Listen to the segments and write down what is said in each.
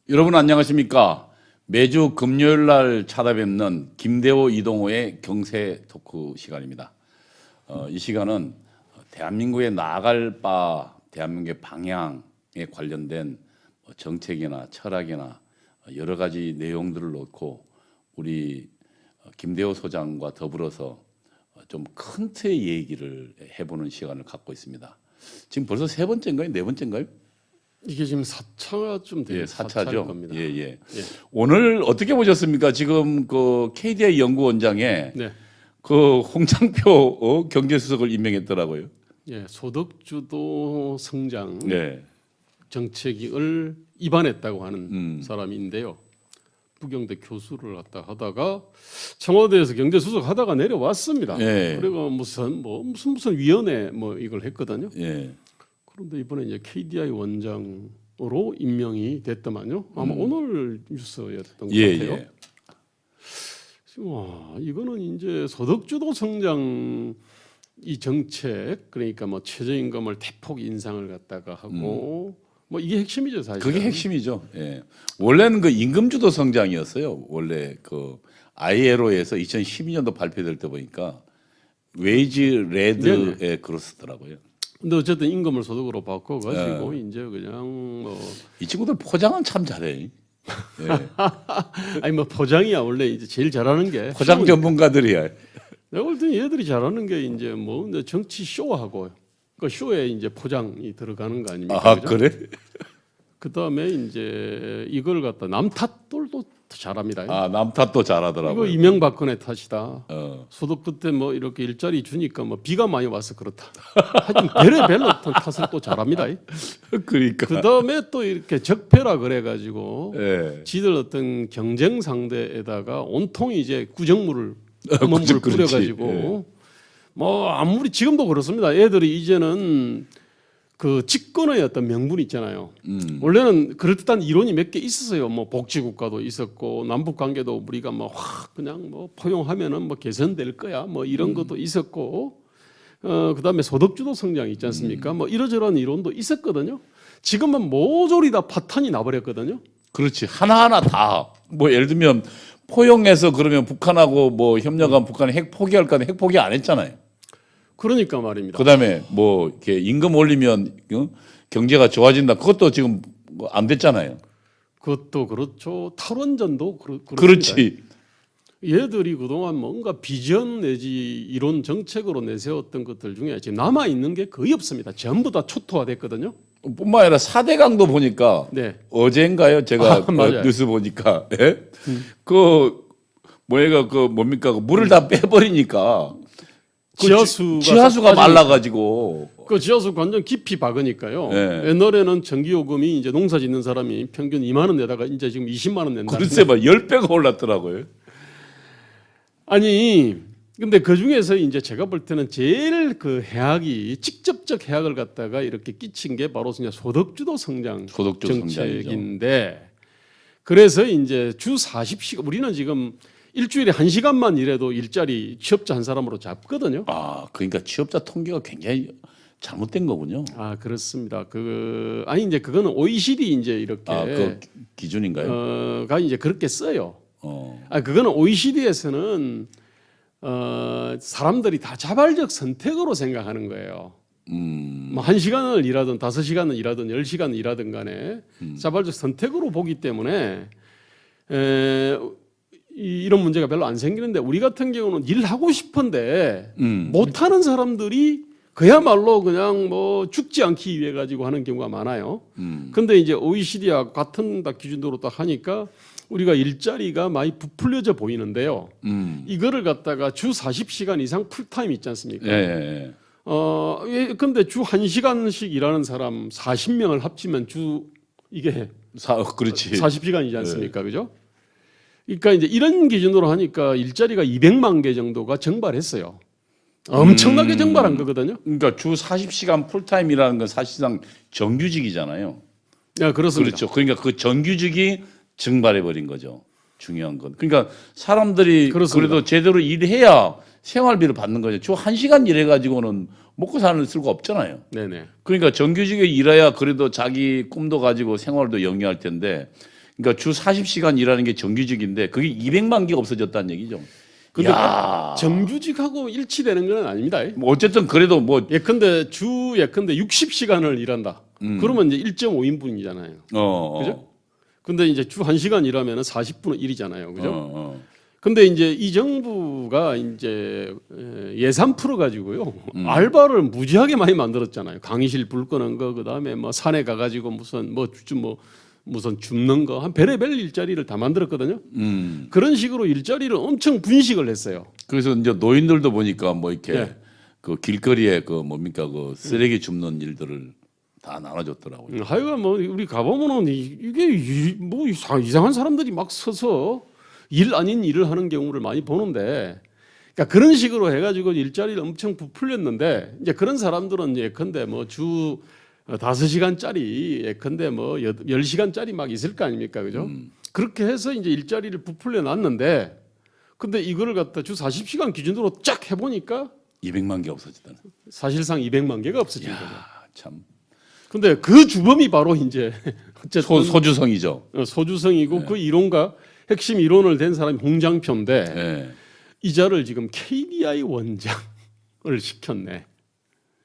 여러분 안녕하십니까? 매주 금요일 날 찾아뵙는 김대호 이동호의 경제 토크 시간입니다. 이 시간은 대한민국에 나아갈 바, 대한민국의 방향에 관련된 정책이나 철학이나 여러 가지 내용들을 놓고 우리 김대호 소장과 더불어서 좀 큰 틀의 얘기를 해보는 시간을 갖고 있습니다. 지금 벌써 세 번째인가요? 네 번째인가요? 이게 지금 4차가 좀 돼요. 예, 4차죠. 겁니다. 예, 예. 예. 오늘 어떻게 보셨습니까? 지금 그 KDI 연구원장에 네. 그 홍장표 경제수석을 임명했더라고요. 예, 소득주도 성장 네. 정책을 입안했다고 하는 사람인데요. 부경대 교수를 갖다 하다가 청와대에서 경제수석 하다가 내려왔습니다. 예. 그리고 무슨 위원회 이걸 했거든요. 예. 그런데 이번에 이제 KDI 원장으로 임명이 됐더만요. 아마 오늘 뉴스였던 것 예, 같아요. 예. 와, 이거는 이제 소득주도 성장 이 정책, 그러니까 뭐 최저임금을 대폭 인상을 갖다가 하고 뭐 이게 핵심이죠, 사실. 그게 핵심이죠. 예. 원래는 그 임금주도 성장이었어요. 원래 그 ILO에서 2012년도 발표될 때 보니까 웨이지 레드에 그렇더라고요. 근데 어쨌든 임금을 소득으로 바꿔 가지고 이제 그냥 뭐 이 친구들 포장은 참 잘해. 예. 아니 뭐 포장이야 원래 이제 제일 잘하는 게 포장 전문가들이야. 내가 볼 때는 얘들이 잘하는 게 이제 뭐 정치 쇼하고 그 쇼에 이제 포장이 들어가는 거 아닙니까? 아, 그죠? 그래? 그다음에 이제 이걸 갖다 남 탓도 잘합니다. 아, 남 탓도 잘하더라고요. 이거 이명박근혜 탓이다. 어. 소득 그때 뭐 이렇게 일자리 주니까 뭐 비가 많이 와서 그렇다. 하여튼 별의별로 탓을 또 잘합니다. 그러니까. 그다음에 또 이렇게 적폐라 그래가지고 예. 지들 어떤 경쟁 상대에다가 온통이 이제 구정물을 험한 그렇지, 물 뿌려가지고 예. 뭐 아무리 지금도 그렇습니다. 애들이 이제는 그 집권의 어떤 명분이 있잖아요. 원래는 그럴듯한 이론이 몇 개 있었어요. 뭐 복지국가도 있었고 남북 관계도 우리가 뭐 확 그냥 뭐 포용하면은 뭐 개선될 거야. 뭐 이런 것도 있었고 그다음에 소득주도 성장이 있지 않습니까? 뭐 이러저러한 이론도 있었거든요. 지금은 모조리 다 파탄이 나버렸거든요. 그렇지. 하나하나 다. 뭐 예를 들면 포용해서 그러면 북한하고 뭐 협력한 북한이 핵 포기할 거는 핵 포기 안 했잖아요. 그러니까 말입니다. 그다음에 뭐 이렇게 임금 올리면 경제가 좋아진다. 그것도 지금 뭐안 됐잖아요. 그것도 그렇죠. 탈원전도 그렇습니다. 그렇지. 얘들이 그동안 뭔가 비전 내지 이론 정책으로 내세웠던 것들 중에 지금 남아 있는 게 거의 없습니다. 전부 다 초토화됐거든요. 뿐만 아니라 4대강도 보니까 네. 어제인가요? 제가 맞아요. 뉴스 보니까 예? 그 뭐가 그 뭡니까? 그 물을 다 빼버리니까 지하수가 말라가지고 그 지하수 완전 깊이 박으니까요. 네. 옛날에는 전기요금이 이제 농사 짓는 사람이 평균 2만 원 내다가 이제 지금 20만 원 낸다. 글쎄 봐 10배가 올랐더라고요. 아니 근데 그 중에서 이제 제가 볼 때는 제일 그 해악이 직접적 해악을 갖다가 이렇게 끼친 게 바로 그냥 소득주도 성장 소득주도 정책인데 그래서 이제 주 40시간 우리는 지금 일주일에 1시간만 일해도 일자리 취업자 한 사람으로 잡거든요. 아, 그러니까 취업자 통계가 굉장히 잘못된 거군요. 아 그렇습니다. 아니 이제 그거는 OECD 이제 이렇게 그 기준인가요? 가 이제 그렇게 써요. 어. 아 그거는 OECD에서는 사람들이 다 자발적 선택으로 생각하는 거예요. 뭐 1시간을 일하든 5시간을 일하든 10시간을 일하든 간에 자발적 선택으로 보기 때문에 이런 문제가 별로 안 생기는데 우리 같은 경우는 일하고 싶은데 못하는 사람들이 그야말로 그냥 뭐 죽지 않기 위해 가지고 하는 경우가 많아요. 근데 이제 OECD와 같은 기준으로 딱 하니까 우리가 일자리가 많이 부풀려져 보이는데요. 이거를 갖다가 주 40시간 이상 풀타임 있지 않습니까? 예. 근데 주 1시간씩 일하는 사람 40명을 합치면 이게 그렇지. 40시간이지 않습니까? 그죠? 그러니까 이제 이런 기준으로 하니까 일자리가 200만 개 정도가 증발했어요. 엄청나게 증발한 거거든요. 그러니까 주 40시간 풀타임이라는 건 사실상 정규직이잖아요. 네, 그렇습니다. 그렇죠. 그러니까 그 정규직이 증발해 버린 거죠. 중요한 건. 그러니까 사람들이 그렇습니다. 그래도 제대로 일해야 생활비를 받는 거죠. 주 1시간 일해 가지고는 먹고 사는 수가 없잖아요. 네네. 그러니까 정규직에 일해야 그래도 자기 꿈도 가지고 생활도 영위할 텐데 그러니까 주 40시간 일하는 게 정규직인데 그게 200만 개가 없어졌다는 얘기죠. 근데 야. 정규직하고 일치되는 건 아닙니다. 뭐 어쨌든 그래도 뭐 예컨대 60시간을 일한다. 그러면 이제 1.5인분이잖아요. 그죠? 근데 이제 주 1시간 일하면 40분의 1이잖아요. 그죠? 근데 이제 이 정부가 이제 예산 풀어 가지고요. 알바를 무지하게 많이 만들었잖아요. 강의실 불 끄는 거, 그다음에 뭐 산에 가 가지고 무슨 줍는 거, 한 별의별 일자리를 다 만들었거든요. 그런 식으로 일자리를 엄청 분식을 했어요. 그래서 이제 노인들도 보니까 뭐 이렇게 네. 그 길거리에 그 뭡니까 그 쓰레기 줍는 일들을 다 나눠줬더라고요. 하여간 뭐 우리 가보면은 이게 뭐 이상한 사람들이 막 서서 일 아닌 일을 하는 경우를 많이 보는데, 그러니까 그런 식으로 해가지고 일자리를 엄청 부풀렸는데, 이제 그런 사람들은 예컨대 뭐 주 5시간짜리 예컨대 뭐 10시간짜리 막 있을 거 아닙니까, 그죠? 그렇게 해서 이제 일자리를 부풀려 놨는데, 근데 이거를 갖다 주 40시간 기준으로 쫙 해보니까 200만 개 없어졌다는. 사실상 200만 개가 없어진 거죠. 야, 참 근데 그 주범이 바로 이제 어쨌든 소주성이죠. 소주성이고 그 이론가 핵심 이론을 댄 사람이 홍장표인데 네. 이자를 지금 KDI 원장을 시켰네.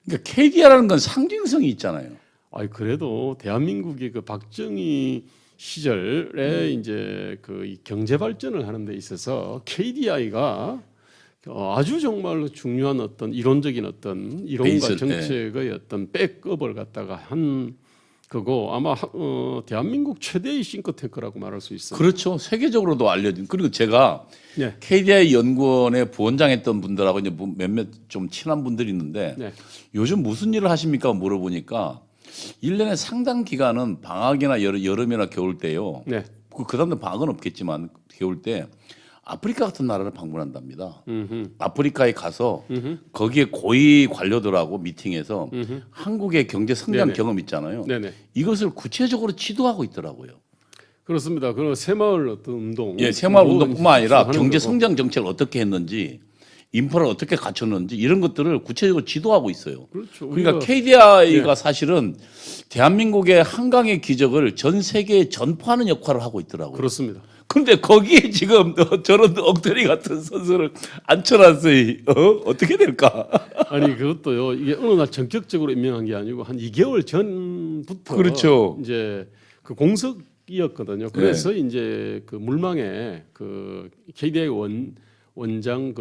그러니까 KDR라는 건 상징성이 있잖아요. 아이 그래도 대한민국의 그 박정희 시절에 이제 그 이 경제 발전을 하는 데 있어서 KDI가 아주 정말로 중요한 어떤 이론적인 어떤 이론과 베이스, 정책의 어떤 백업을 갖다가 한 그거 아마 대한민국 최대의 싱크탱크라고 말할 수 있어요. 그렇죠. 세계적으로도 알려진. 그리고 제가 네. KDI 연구원에 부원장했던 분들하고 이제 몇몇 좀 친한 분들이 있는데 네. 요즘 무슨 일을 하십니까 물어보니까 1년에 상당 기간은 방학이나 여름이나 겨울 때요. 네. 그 다음에 방학은 없겠지만 겨울 때 아프리카 같은 나라를 방문한답니다. 아프리카에 가서 거기에 고위 관료들하고 미팅해서 한국의 경제 성장 네네. 경험 있잖아요. 네네. 이것을 구체적으로 지도하고 있더라고요. 그렇습니다. 그리고 새마을 어떤 운동, 예, 새마을 뭐 운동뿐만 아니라 하는 경제 거고. 성장 정책을 어떻게 했는지, 인프라를 어떻게 갖췄는지 이런 것들을 구체적으로 지도하고 있어요. 그렇죠. 그러니까 우리가- KDI가 사실은 대한민국의 한강의 기적을 전 세계에 전파하는 역할을 하고 있더라고요. 그렇습니다. 근데 거기에 지금 저런 엉터리 같은 선수를 앉혀놨어요. 어떻게 될까? 아니 그것도요. 이게 어느 날 전격적으로 임명한 게 아니고 한 2개월 전부터 그렇죠. 이제 그 공석이었거든요. 그래서 이제 그 물망에 그 KDI 원장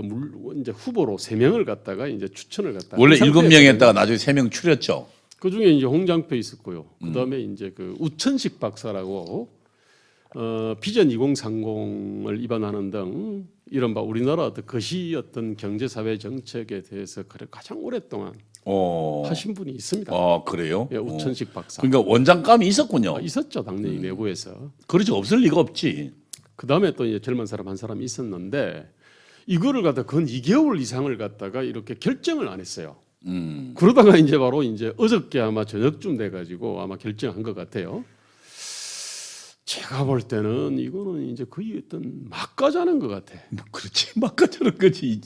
이제 후보로 3명을 갖다가 이제 추천을 갖다가 원래 한 상태였거든요. 7명 했다가 나중에 3명 추렸죠. 그 중에 이제 홍장표 있었고요. 그다음에 이제 그 우천식 박사라고 비전 2030을 입안하는 등 이른바 우리나라 어떤 거시 어떤 경제 사회 정책에 대해서 가장 오랫동안 하신 분이 있습니다. 그래요? 예, 우천식 박사. 그러니까 원장감이 있었군요. 있었죠 당연히 내부에서. 그렇지 없을 리가 없지. 그다음에 또 이제 젊은 사람 한 사람이 있었는데 이거를 갖다 근 2개월 이상을 갖다가 이렇게 결정을 안 했어요. 그러다가 이제 바로 이제 어저께 아마 저녁쯤 돼가지고 아마 결정한 것 같아요. 제가 볼 때는 이거는 이제 거의 어떤 막가자는 것 같아. 뭐 그렇지 막가자는 거지.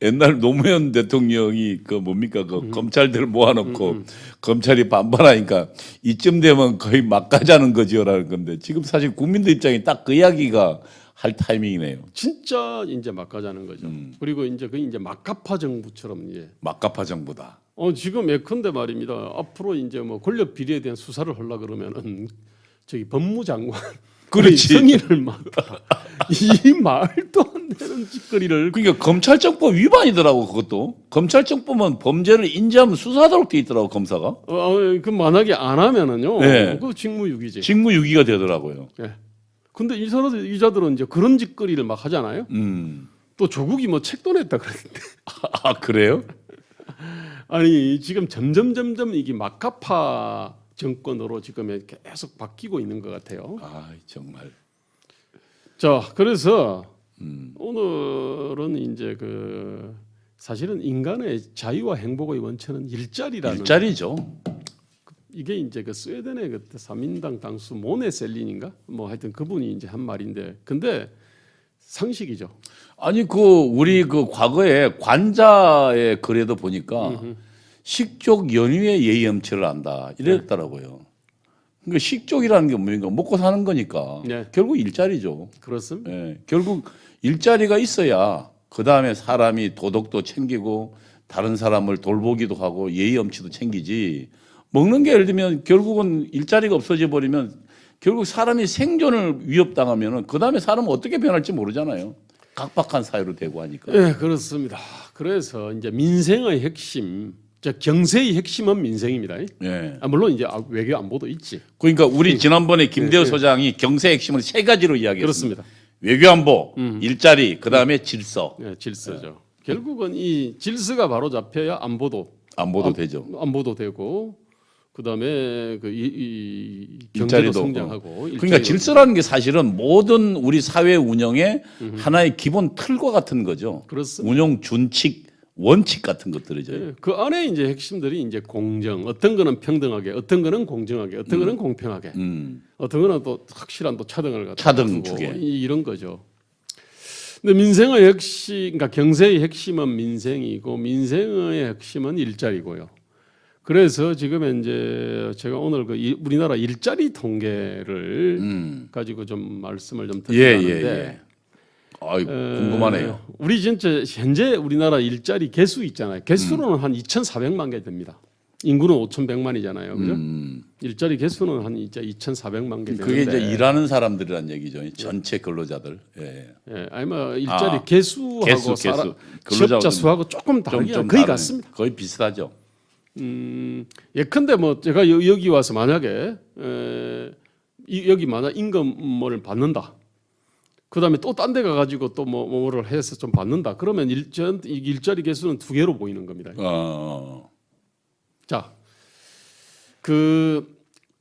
옛날 노무현 대통령이 그 뭡니까 그 검찰들 모아놓고 검찰이 반발하니까 이쯤 되면 거의 막가자는 거지요라는 건데 지금 사실 국민들 입장에 딱 그 이야기가 할 타이밍이네요. 진짜 이제 막가자는 거죠. 그리고 이제 그 이제 막가파 정부처럼 이제 막가파 정부다. 지금 예컨대 말입니다. 앞으로 이제 뭐 권력 비리에 대한 수사를 하려 그러면은 저기 법무장관 그렇지. 승인을 맡아. 이 말도 안 되는 짓거리를 그러니까 검찰청법 위반이더라고 그것도. 검찰청법은 범죄를 인지하면 수사하도록 돼 있더라고 검사가. 그 만약에 안 하면은요. 네. 그 직무유기지. 직무유기가 되더라고요. 예. 근데 이자들은 이제 그런 짓거리를 막 하잖아요. 또 조국이 뭐 책도 냈다 그랬는데. 아 그래요? 아니 지금 점점 이게 막가파 정권으로 지금 계속 바뀌고 있는 것 같아요. 아 정말. 자, 그래서 오늘은 이제 그 사실은 인간의 자유와 행복의 원천은 일자리라는 일자리죠. 이게 이제 그 스웨덴의 그때 3인당 당수 모네 셀린인가 뭐 하여튼 그분이 이제 한 말인데 근데 상식이죠. 아니 그 우리 그 과거에 관자의 글에도 보니까 식족 연유의 예의 염치를 안다 이랬더라고요. 그러니까 식족이라는 게 뭡니까? 먹고 사는 거니까 네. 결국 일자리죠. 그렇습니다. 예, 결국 일자리가 있어야 그 다음에 사람이 도덕도 챙기고 다른 사람을 돌보기도 하고 예의 엄치도 챙기지. 먹는 게 예를 들면 결국은 일자리가 없어져 버리면 결국 사람이 생존을 위협당하면은 그 다음에 사람은 어떻게 변할지 모르잖아요. 각박한 사회로 되고 하니까. 네, 그렇습니다. 그래서 이제 민생의 핵심, 경제의 핵심은 민생입니다. 예. 물론 이제 외교 안보도 있지. 그러니까 우리 지난번에 김대호 소장이 경제 핵심을 세 가지로 이야기했습니다. 그렇습니다. 외교안보, 일자리, 그 다음에 질서. 네, 질서죠. 결국은 이 질서가 바로 잡혀야 안보도 되죠. 안보도 되고 그다음에 이 경제도 일자리도 성장하고. 그러니까 일자리도 질서라는 게 사실은 모든 우리 사회 운영의 하나의 기본 틀과 같은 거죠. 그렇습니다. 운영 준칙, 원칙 같은 것들이죠. 네, 그 안에 이제 핵심들이 이제 공정, 어떤 거는 평등하게, 어떤 거는 공정하게, 어떤 거는 공평하게, 어떤 거는 또 확실한 또 차등을 갖다 차등 두고 주게. 이런 거죠. 근데 민생의 핵심, 그러니까 경제의 핵심은 민생이고 민생의 핵심은 일자리고요. 그래서 지금 현재 제가 오늘 우리나라 일자리 통계를 가지고 좀 말씀을 좀 드리는데, 아이, 궁금하네요. 우리 진짜 현재 우리나라 일자리 개수 있잖아요. 개수로는 한 2,400만 개 됩니다. 인구는 5,100만이잖아요, 그죠? 일자리 개수는 한 이제 2,400만 개 되는데 그게 이제 일하는 사람들이란 얘기죠. 전체 근로자들. 예. 예, 아니 뭐 일자리 개수하고 개수. 취업자 수하고 조금 다르긴 좀 거의 다르네. 같습니다. 거의 비슷하죠. 예컨대 뭐 제가 여기 와서 만약에 여기 만약 임금을 받는다. 그다음에 또 딴 데 가가지고 또 뭐를 해서 좀 받는다. 그러면 일자리 개수는 두 개로 보이는 겁니다. 자, 그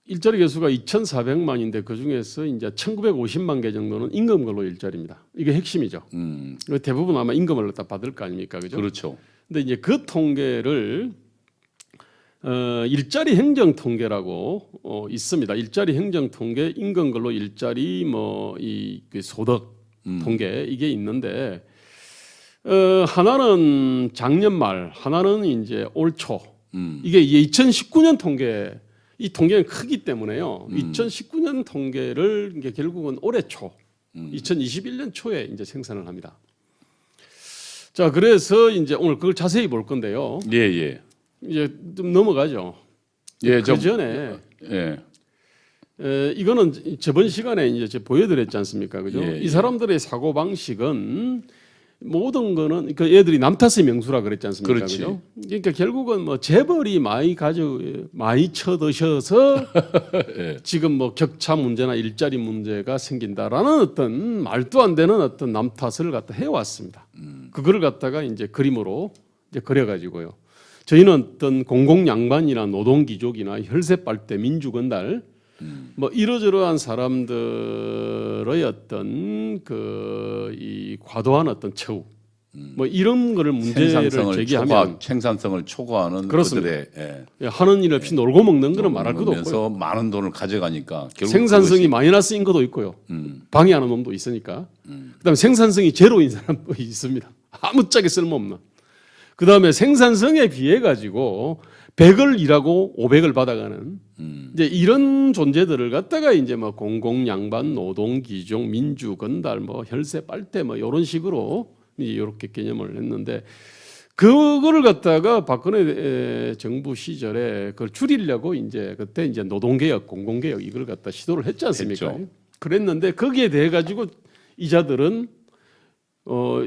일자리 개수가 2,400만인데 그 중에서 이제 1,950만 개 정도는 임금 근로 일자리입니다. 이게 핵심이죠. 대부분 아마 임금을 갖다 받을 거 아닙니까, 그죠? 그렇죠. 근데 이제 그 통계를 일자리 행정 통계라고 있습니다. 일자리 행정 통계, 임금 근로 일자리 그 소득 통계 이게 있는데 하나는 작년 말, 하나는 이제 올 초. 이게 2019년 통계, 이 통계는 크기 때문에요. 2019년 통계를 이게 결국은 올해 초, 2021년 초에 이제 생산을 합니다. 자, 그래서 이제 오늘 그걸 자세히 볼 건데요. 예. 이제 좀 넘어가죠. 예, 그 전에 이거는 저번 시간에 이제 제가 보여드렸지 않습니까, 그죠? 예. 이 사람들의 사고 방식은 모든 거는 그 애들이 남 탓의 명수라 그랬지 않습니까, 그렇지. 그죠? 그러니까 결국은 뭐 재벌이 많이 쳐드셔서 지금 뭐 격차 문제나 일자리 문제가 생긴다라는 어떤 말도 안 되는 어떤 남 탓을 갖다 해왔습니다. 그거를 갖다가 이제 그림으로 이제 그려가지고요. 저희는 어떤 공공양반이나 노동기족이나 혈세빨대 민주건달 뭐 이러저러한 사람들의 어떤 이 과도한 어떤 처우 뭐 이런 거를 문제를 제기하면 생산성을 초과하는 그렇습니다. 그들의 하는 일 없이 놀고 먹는 거는 말할 것도 없고요. 그래서 많은 돈을 가져가니까 결국 생산성이 마이너스인 것도 있고요. 방해하는 놈도 있으니까. 그다음에 생산성이 제로인 사람도 있습니다. 아무짝에 쓸모없는. 그다음에 생산성에 비해 가지고 100을 일하고 500을 받아가는 이제 이런 존재들을 갖다가 이제 뭐 공공양반, 노동기종, 민주건달, 뭐 혈세빨대 뭐 이런 식으로 이렇게 개념을 했는데 그거를 갖다가 박근혜 정부 시절에 그걸 줄이려고 이제 그때 이제 노동개혁, 공공개혁 이걸 갖다 시도를 했지 않습니까? 했죠. 그랬는데 거기에 대해 가지고 이자들은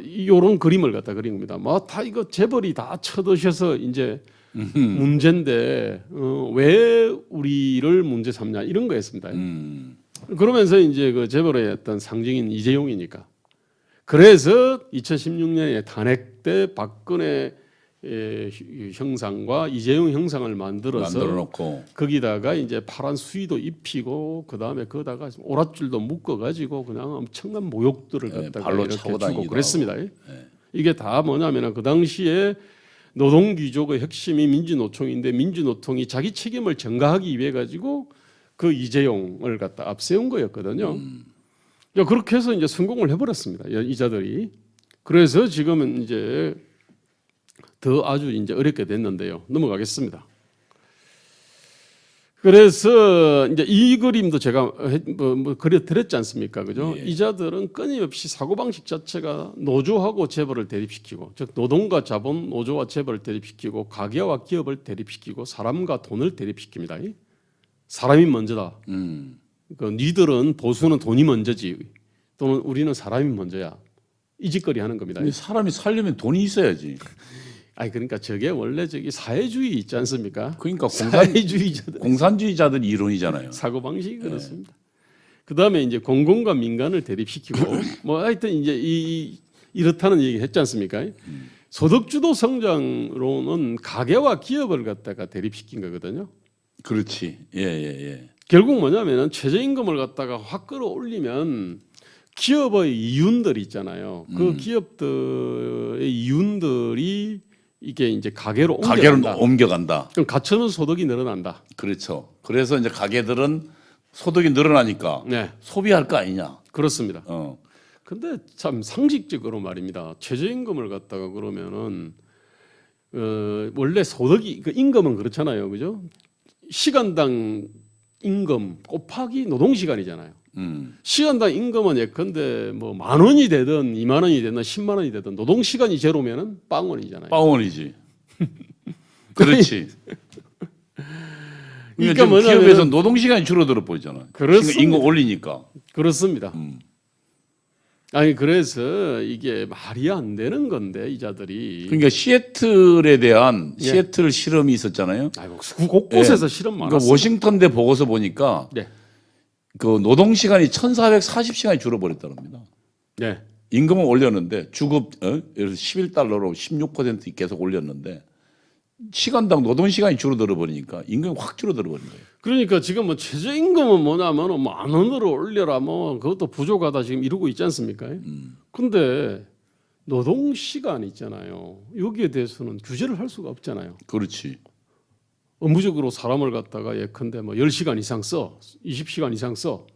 이런 그림을 갖다 그린 겁니다. 뭐 다 이거 재벌이 다 쳐드셔서 이제 문제인데 왜 우리를 문제 삼냐 이런 거였습니다. 그러면서 이제 그 재벌의 어떤 상징인 이재용이니까 그래서 2016년에 탄핵 때 박근혜 형상과 이재용 형상을 만들어서 만들어놓고 거기다가 이제 파란 수의도 입히고 그 다음에 거기다가 오랏줄도 묶어가지고 그냥 엄청난 모욕들을 갖다가 발로 이렇게 차고 주고 다니기도 그랬습니다. 이게 다 뭐냐면은 그 당시에 노동귀족의 핵심이 민주노총인데 민주노총이 자기 책임을 전가하기 위해 가지고 그 이재용을 갖다 앞세운 거였거든요. 그렇게 해서 이제 성공을 해버렸습니다. 이자들이. 그래서 지금은 이제 더 아주 이제 어렵게 됐는데요. 넘어가겠습니다. 그래서 이제 이 그림도 제가 그려드렸지 않습니까? 그죠? 예. 이자들은 끊임없이 사고방식 자체가 노조하고 재벌을 대립시키고, 즉, 노동과 자본, 노조와 재벌을 대립시키고, 가게와 기업을 대립시키고, 사람과 돈을 대립시킵니다. 사람이 먼저다. 그 니들은 보수는 돈이 먼저지, 또는 우리는 사람이 먼저야. 이 짓거리 하는 겁니다. 근데 사람이 살려면 돈이 있어야지. 아니 그러니까 저게 원래 저기 사회주의 있지 않습니까? 그러니까 사회주의자들 공산주의자들 이론이잖아요. 사고 방식이 그렇습니다. 그다음에 이제 공공과 민간을 대립시키고 뭐 하여튼 이제 이렇다는 얘기 했지 않습니까? 소득주도 성장으로는 가게와 기업을 갖다가 대립시킨 거거든요. 그렇지. 예. 결국 뭐냐면은 최저임금을 갖다가 확 끌어올리면 기업의 이윤들 있잖아요. 그 기업들의 이윤들이 이게 이제 가게로 옮겨간다. 옮겨간다. 그럼 가처분 소득이 늘어난다. 그렇죠. 그래서 이제 가게들은 소득이 늘어나니까 네, 소비할 거 아니냐. 그렇습니다. 어. 근데 참 상식적으로 말입니다. 최저임금을 갖다가 그러면은 원래 소득이 그 임금은 그렇잖아요, 그죠? 시간당 임금 곱하기 노동 시간이잖아요. 시간당 임금은 예컨대 뭐 10,000원이 되든 20,000원이 되든 10만 원이 되든 노동 시간이 제로면은 빵원이잖아요. 빵원이지. 그렇지. 그러니까 지금 뭐냐면- 기업에서 노동 시간이 줄어들어 보이잖아. 그렇습니다. 임금 올리니까. 그렇습니다. 아니 그래서 이게 말이 안 되는 건데 이자들이 그러니까 시애틀에 대한 예. 시애틀 실험이 있었잖아요. 아이고, 곳곳에서 예. 실험 그러니까 많았어요. 워싱턴대 보고서 보니까 네, 그 노동 시간이 1,440시간이 줄어버렸다랍니다. 네, 임금은 올렸는데 주급 예를 들어 11달러로 16% 계속 올렸는데 시간당 노동 시간이 줄어들어 버리니까 임금이 확 줄어들어 버린 거예요. 그러니까 지금 뭐 최저임금은 뭐냐면 뭐 10,000원으로 올려라 뭐 그것도 부족하다 지금 이러고 있지 않습니까? 근데 노동 시간 있잖아요. 여기에 대해서는 규제를 할 수가 없잖아요. 그렇지. 의무적으로 사람을 갖다가 예컨대 뭐 10시간 이상 써, 20시간 이상 써.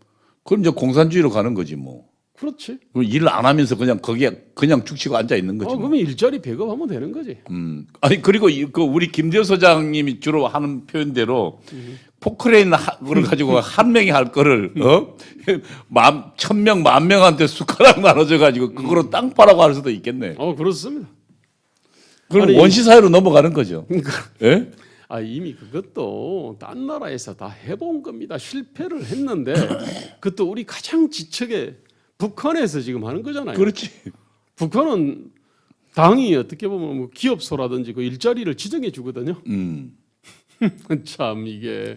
그럼 이제 공산주의로 가는 거지 뭐. 그렇지. 일 안 하면서 그냥 거기에 그냥 죽치고 앉아 있는 거지. 뭐. 그러면 일자리 배급하면 되는 거지. 아니 그리고 그 우리 김대호 소장님이 주로 하는 표현대로 포크레인 그걸 가지고 한 명이 할 거를 1,000명 10,000명한테 숟가락 나눠줘 가지고 그거로 땅 파라고 할 수도 있겠네. 그렇습니다. 그럼 아니, 원시 사회로 넘어가는 거죠. 예? 이미 그것도 딴 나라에서 다 해본 겁니다. 실패를 했는데 그것도 우리 가장 지척에 북한에서 지금 하는 거잖아요. 그렇지. 북한은 당이 어떻게 보면 뭐 기업소라든지 그 일자리를 지정해 주거든요. 참 이게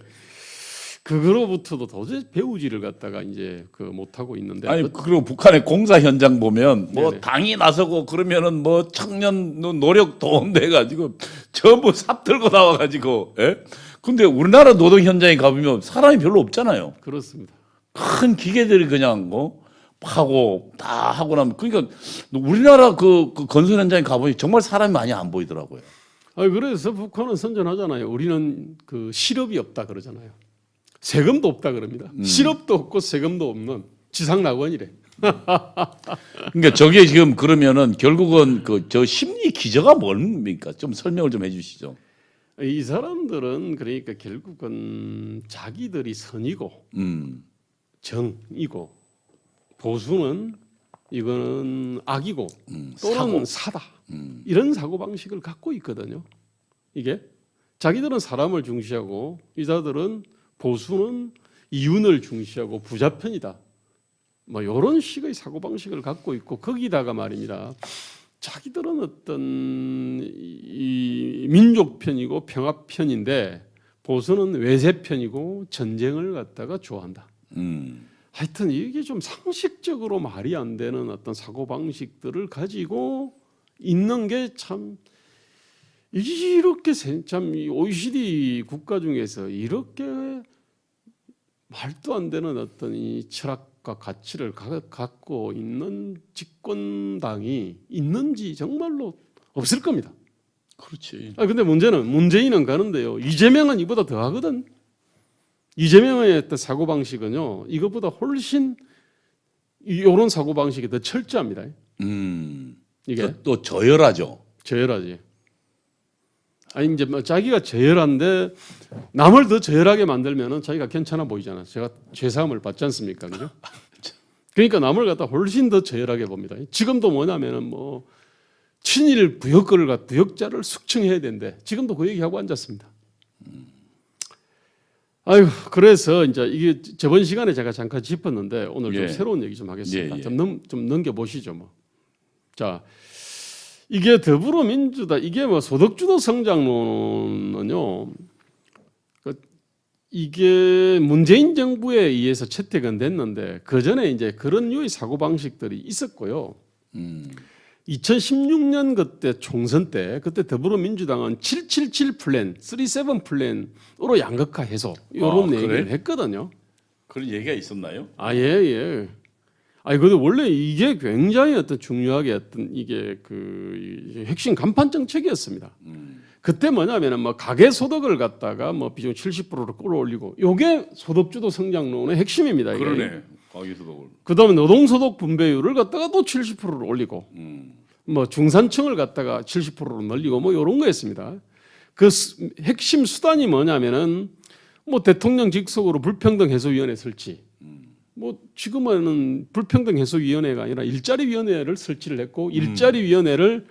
그거로부터도 도저히 배우지를 갖다가 이제 그 못하고 있는데. 아니 그리고 북한의 공사 현장 보면 뭐 네네. 당이 나서고 그러면은 뭐 청년 노력 도움돼 가지고 전부 삽 들고 나와 가지고 예? 근데 우리나라 노동 현장에 가보면 사람이 별로 없잖아요. 그렇습니다. 큰 기계들이 그냥 파고 다 하고 나면 그러니까 우리나라 그 건설 현장에 가보니 정말 사람이 많이 안 보이더라고요. 그래서 북한은 선전하잖아요. 우리는 그 실업이 없다 그러잖아요. 세금도 없다 그럽니다. 실업도 없고 세금도 없는 지상낙원이래. 그러니까 저게 지금 그러면은 결국은 그 저 심리 기저가 뭡니까? 좀 설명을 좀 해주시죠. 이 사람들은 그러니까 결국은 자기들이 선이고 정이고 보수는 이거는 악이고 또는 사다 이런 사고 방식을 갖고 있거든요. 이게 자기들은 사람을 중시하고 이자들은 보수는 이윤을 중시하고 부자편이다. 뭐 이런 식의 사고 방식을 갖고 있고 거기다가 말입니다. 자기들은 어떤 이 민족 편이고 평화 편인데 보수는 외세 편이고 전쟁을 갖다가 좋아한다. 하여튼 이게 좀 상식적으로 말이 안 되는 어떤 사고 방식들을 가지고 있는 게 참 이렇게 참 OECD 국가 중에서 이렇게 말도 안 되는 어떤 이 철학과 가치를 갖고 있는 집권당이 있는지 정말로 없을 겁니다. 그렇지. 근데 문재인은 가는데요. 이재명은 이보다 더 하거든. 이재명의 어떤 사고 방식은요. 이것보다 훨씬 이런 사고 방식이 더 철저합니다. 이게 또 저열하죠. 저열하지. 아니 이제 뭐 자기가 저열한데 남을 더 저열하게 만들면은 자기가 괜찮아 보이잖아. 제가 죄사함을 받지 않습니까, 그죠? 그러니까 남을 갖다 훨씬 더 저열하게 봅니다. 지금도 뭐냐면은 뭐 친일 부역자를 숙청해야 된대. 지금도 그 얘기하고 앉았습니다. 아유, 그래서 이제 이게 저번 시간에 제가 잠깐 짚었는데 오늘 좀 예. 새로운 얘기 좀 하겠습니다. 예, 예. 좀 넘겨 보시죠, 뭐. 자, 이게 더불어민주당 이게 뭐 소득주도 성장론은요. 이게 문재인 정부에 의해서 채택은 됐는데 그 전에 이제 그런 유의 사고 방식들이 있었고요. 2016년 그때 총선 때 그때 더불어민주당은 777 플랜, 37 플랜으로 양극화해서 이런 그래? 얘기를 했거든요. 그런 얘기가 있었나요? 아, 예. 아니 근데 원래 이게 굉장히 어떤 중요하게 어떤 이게 그 핵심 간판 정책이었습니다. 그때 뭐냐면은 뭐 가계 소득을 갖다가 뭐 비중 70%로 끌어올리고 요게 소득주도 성장론의 핵심입니다. 이게. 그러네. 가계소득을. 그다음에 노동소득 분배율을 갖다가 또 70%로 올리고 뭐 중산층을 갖다가 70%로 늘리고 뭐 이런 거였습니다. 그 핵심 수단이 뭐냐면은 뭐 대통령 직속으로 불평등해소위원회 설치. 뭐 지금은 불평등해소위원회가 아니라 일자리위원회를 설치를 했고 일자리위원회를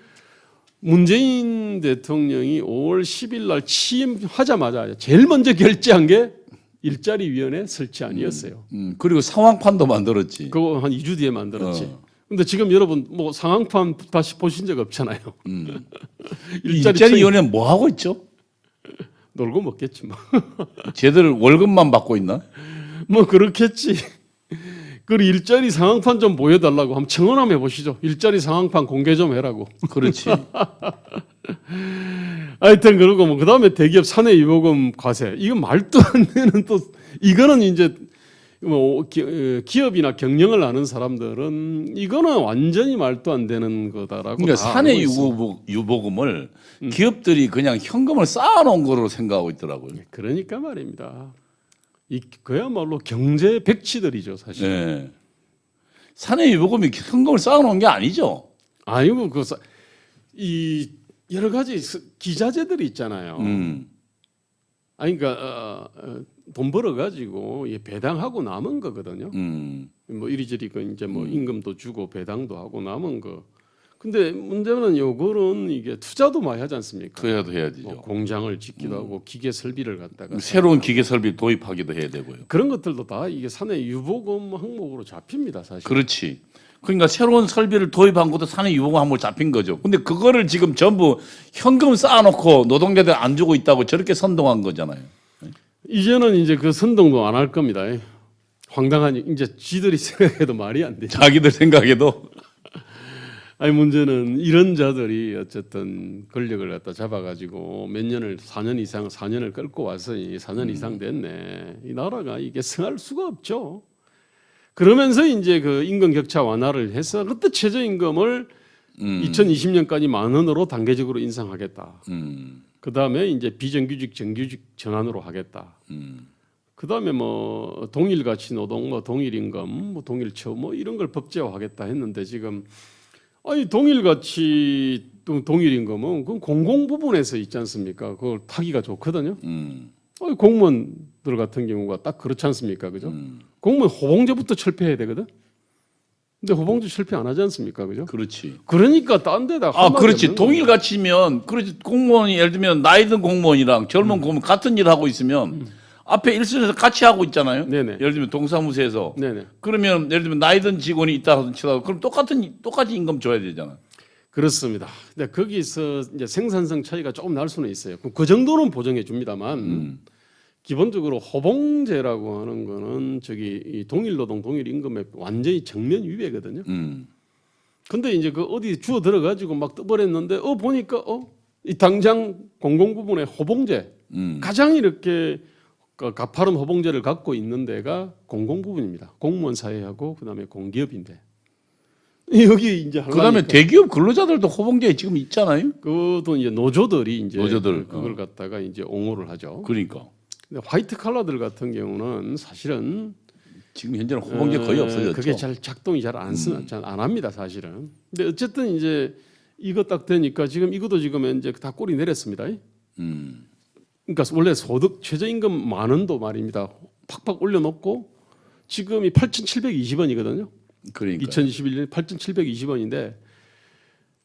문재인 대통령이 5월 10일 날 취임하자마자 제일 먼저 결재한 게 일자리위원회 설치안이었어요. 그리고 상황판도 만들었지. 그거 한 2주 뒤에 만들었지. 근데 지금 여러분 뭐 상황판 다시 보신 적 없잖아요. 일자리위원회는 뭐 하고 있죠? 놀고 먹겠지 뭐. 쟤들 월급만 받고 있나? 뭐 그렇겠지. 그 일자리 상황판 좀 보여달라고 한번 청원 한번 해보시죠. 일자리 상황판 공개 좀 해라고. 그렇지. 하여튼 그러고 뭐 그다음에 대기업 사내유보금 과세 이건 말도 안 되는 또 이거는 이제 뭐 기업이나 경영을 하는 사람들은 이거는 완전히 말도 안 되는 거다라고. 그러니까 다 사내 알고 있어요. 유보금을 기업들이 그냥 현금을 쌓아놓은 거로 생각하고 있더라고요. 그러니까 말입니다. 그야말로 경제 백치들이죠 사실. 네. 사내 유보금이 현금을 쌓아놓은 게 아니죠. 아니고 이 여러 가지 기자재들이 있잖아요. 아니 그러니까 돈 벌어 가지고 배당하고 남은 거거든요. 뭐 이리저리 그 이제 뭐 임금도 주고 배당도 하고 남은 거. 근데 문제는 요거는 이게 투자도 많이 하지 않습니까? 투자도 해야 되죠. 뭐 공장을 짓기도 하고 기계 설비를 갖다가 새로운 기계 설비 도입하기도 해야 되고요. 그런 것들도 다 이게 사내 유보금 항목으로 잡힙니다, 사실. 그렇지. 그러니까 새로운 설비를 도입한 것도 사내 유보금 항목 잡힌 거죠. 근데 그거를 지금 전부 현금 쌓아놓고 노동자들 안 주고 있다고 저렇게 선동한 거잖아요. 이제는 이제 그 선동도 안 할 겁니다. 황당하니 이제 지들이 생각해도 말이 안 되죠. 자기들 생각에도. 아니 문제는 이런 자들이 어쨌든 권력을 갖다 잡아가지고 몇 년을 4년 이상 4년을 끌고 와서 4년 이상 됐네. 이 나라가 이게 성할 수가 없죠. 그러면서 이제 그 임금 격차 완화를 해서 그때 최저임금을 2020년까지 10,000원으로 단계적으로 인상하겠다. 그 다음에 이제 비정규직 정규직 전환으로 하겠다. 그 다음에 뭐 동일가치 노동, 뭐 동일임금, 뭐 동일처우 뭐 이런 걸 법제화하겠다 했는데 지금 아니 동일가치 동일임금은 그 공공 부분에서 있지 않습니까? 그걸 타기가 좋거든요. 아니, 공무원들 같은 경우가 딱 그렇지 않습니까, 그죠? 공무원 호봉제부터 철폐해야 되거든. 근데 호봉제 철폐 안 하지 않습니까, 그죠? 그렇지. 그러니까 딴 데다 그렇지. 동일 가치면 그렇지. 공무원이 예를 들면 나이 든 공무원이랑 젊은 공무원 같은 일 하고 있으면 앞에 일선에서 같이 하고 있잖아요. 네네. 예를 들면 동사무소에서. 네네. 그러면 예를 들면 나이 든 직원이 있다 치더라도 그럼 똑같이 임금 줘야 되잖아. 그렇습니다. 근데 거기서 이제 생산성 차이가 조금 날 수는 있어요. 그럼 그 정도는 보정해 줍니다만 기본적으로 호봉제라고 하는 거는 저기 이 동일노동 동일임금의 완전히 정면 위배거든요. 근데 이제 그 어디 주워 들어가지고 막 떠버렸는데 보니까 이 당장 공공 부분의 호봉제 가장 이렇게 그 가파른 호봉제를 갖고 있는 데가 공공 부분입니다. 공무원 사회하고 그다음에 공기업인데 여기 이제 그다음에 대기업 근로자들도 호봉제 지금 있잖아요. 그것도 이제 노조들이 이제 노조들, 그걸 갖다가 이제 옹호를 하죠. 그러니까 근데 화이트 칼라들 같은 경우는 사실은 지금 현재는 호봉제 거의 없어졌죠. 그게 잘 작동이 잘 안 합니다, 사실은. 근데 어쨌든 이제 이거 딱 되니까 지금 이것도 지금 이제 다 꼬리 내렸습니다. 그러니까 원래 소득 최저임금 만 원도 말입니다. 팍팍 올려놓고 지금이 8,720원이거든요. 그러니까 2021년 8,720원인데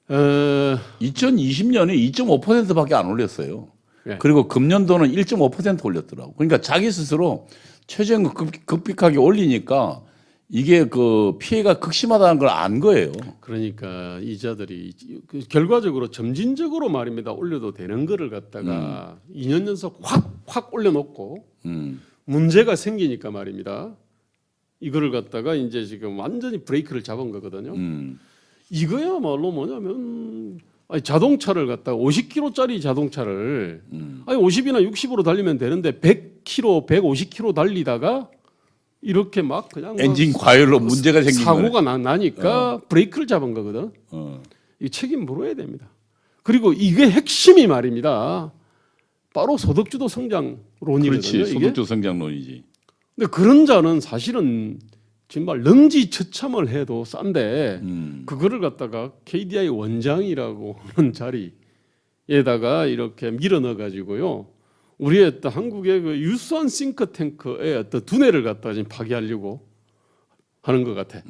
2020년에 2.5%밖에 안 올렸어요. 예. 그리고 금년도는 1.5% 올렸더라고. 그러니까 자기 스스로 최저임금 급격하게 올리니까 이게 그 피해가 극심하다는 걸 안 거예요. 그러니까 이자들이 결과적으로 점진적으로 말입니다. 올려도 되는 거를 갖다가 2년 연속 확 올려놓고 문제가 생기니까 말입니다. 이거를 갖다가 이제 지금 완전히 브레이크를 잡은 거거든요. 이거야말로 뭐냐면 아니 자동차를 갖다가 50km짜리 자동차를 아니 50이나 60으로 달리면 되는데 100km, 150km 달리다가 이렇게 막 그냥 엔진 과열로 문제가 생긴 사고가 나니까 브레이크를 잡은 거거든. 이 책임 물어야 됩니다. 그리고 이게 핵심이 말입니다. 바로 소득주도 성장론이거든요. 그렇지. 이게. 소득주 성장론이지. 근데 그런 자는 사실은 정말 능지처참을 해도 싼데 그거를 갖다가 KDI 원장이라고 하는 자리에다가 이렇게 밀어 넣어 가지고요. 우리의 어떤 한국의 그 유수한 싱크탱크의 어떤 두뇌를 갖다가 지금 파괴하려고 하는 것 같아.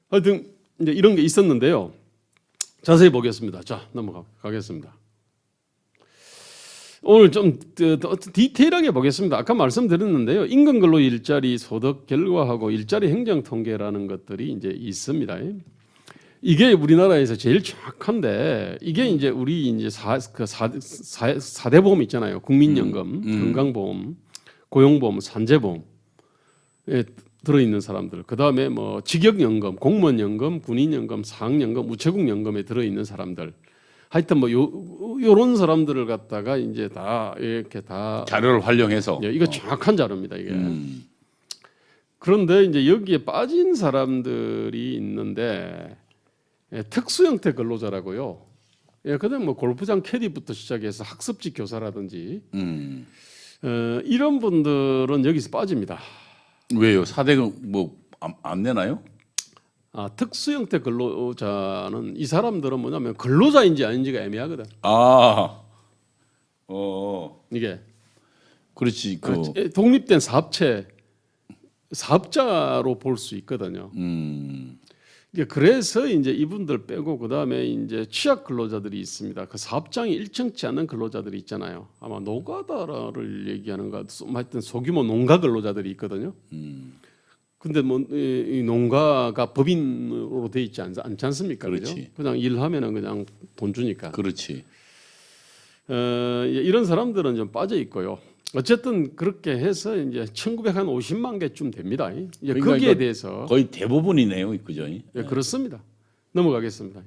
하여튼 이제 이런 게 있었는데요. 자세히 보겠습니다. 자, 넘어가겠습니다. 오늘 좀 디테일하게 보겠습니다. 아까 말씀드렸는데요. 임금근로 일자리 소득 결과하고 일자리 행정 통계라는 것들이 이제 있습니다. 이게 우리나라에서 제일 정확한데 이게 이제 우리 이제 4대 보험 있잖아요. 국민연금, 건강보험, 고용보험, 산재보험에 들어있는 사람들. 그다음에 뭐 직역연금, 공무원연금, 군인연금, 사학연금, 우체국연금에 들어있는 사람들. 하여튼 뭐 요런 사람들을 갖다가 이제 다 이렇게 다 자료를 활용해서 이거 정확한 자료입니다, 이게. 그런데 이제 여기에 빠진 사람들이 있는데 특수 형태 근로자라고요. 그다음 뭐 골프장 캐디부터 시작해서 학습지 교사라든지 이런 분들은 여기서 빠집니다. 왜요? 4대 뭐 안 내나요? 특수 형태 근로자는 이 사람들은 뭐냐면 근로자인지 아닌지가 애매하거든. 이게 그렇지. 독립된 사업자로 볼 수 있거든요. 그래서 이제 이분들 빼고 그 다음에 이제 취약 근로자들이 있습니다. 그 사업장이 일정치 않은 근로자들이 있잖아요. 아마 노가다를 얘기하는가, 하여튼 소규모 농가 근로자들이 있거든요. 근데 뭐 이 농가가 법인으로 돼 있지 않지 않습니까? 그렇지. 그죠? 그냥 일하면은 그냥 돈 주니까. 그렇지. 이런 사람들은 좀 빠져 있고요. 어쨌든 그렇게 해서 이제 1950만 개쯤 됩니다. 이제 그러니까 거기에 대해서 거의 대부분이네요, 그죠? 그렇습니다. 넘어가겠습니다.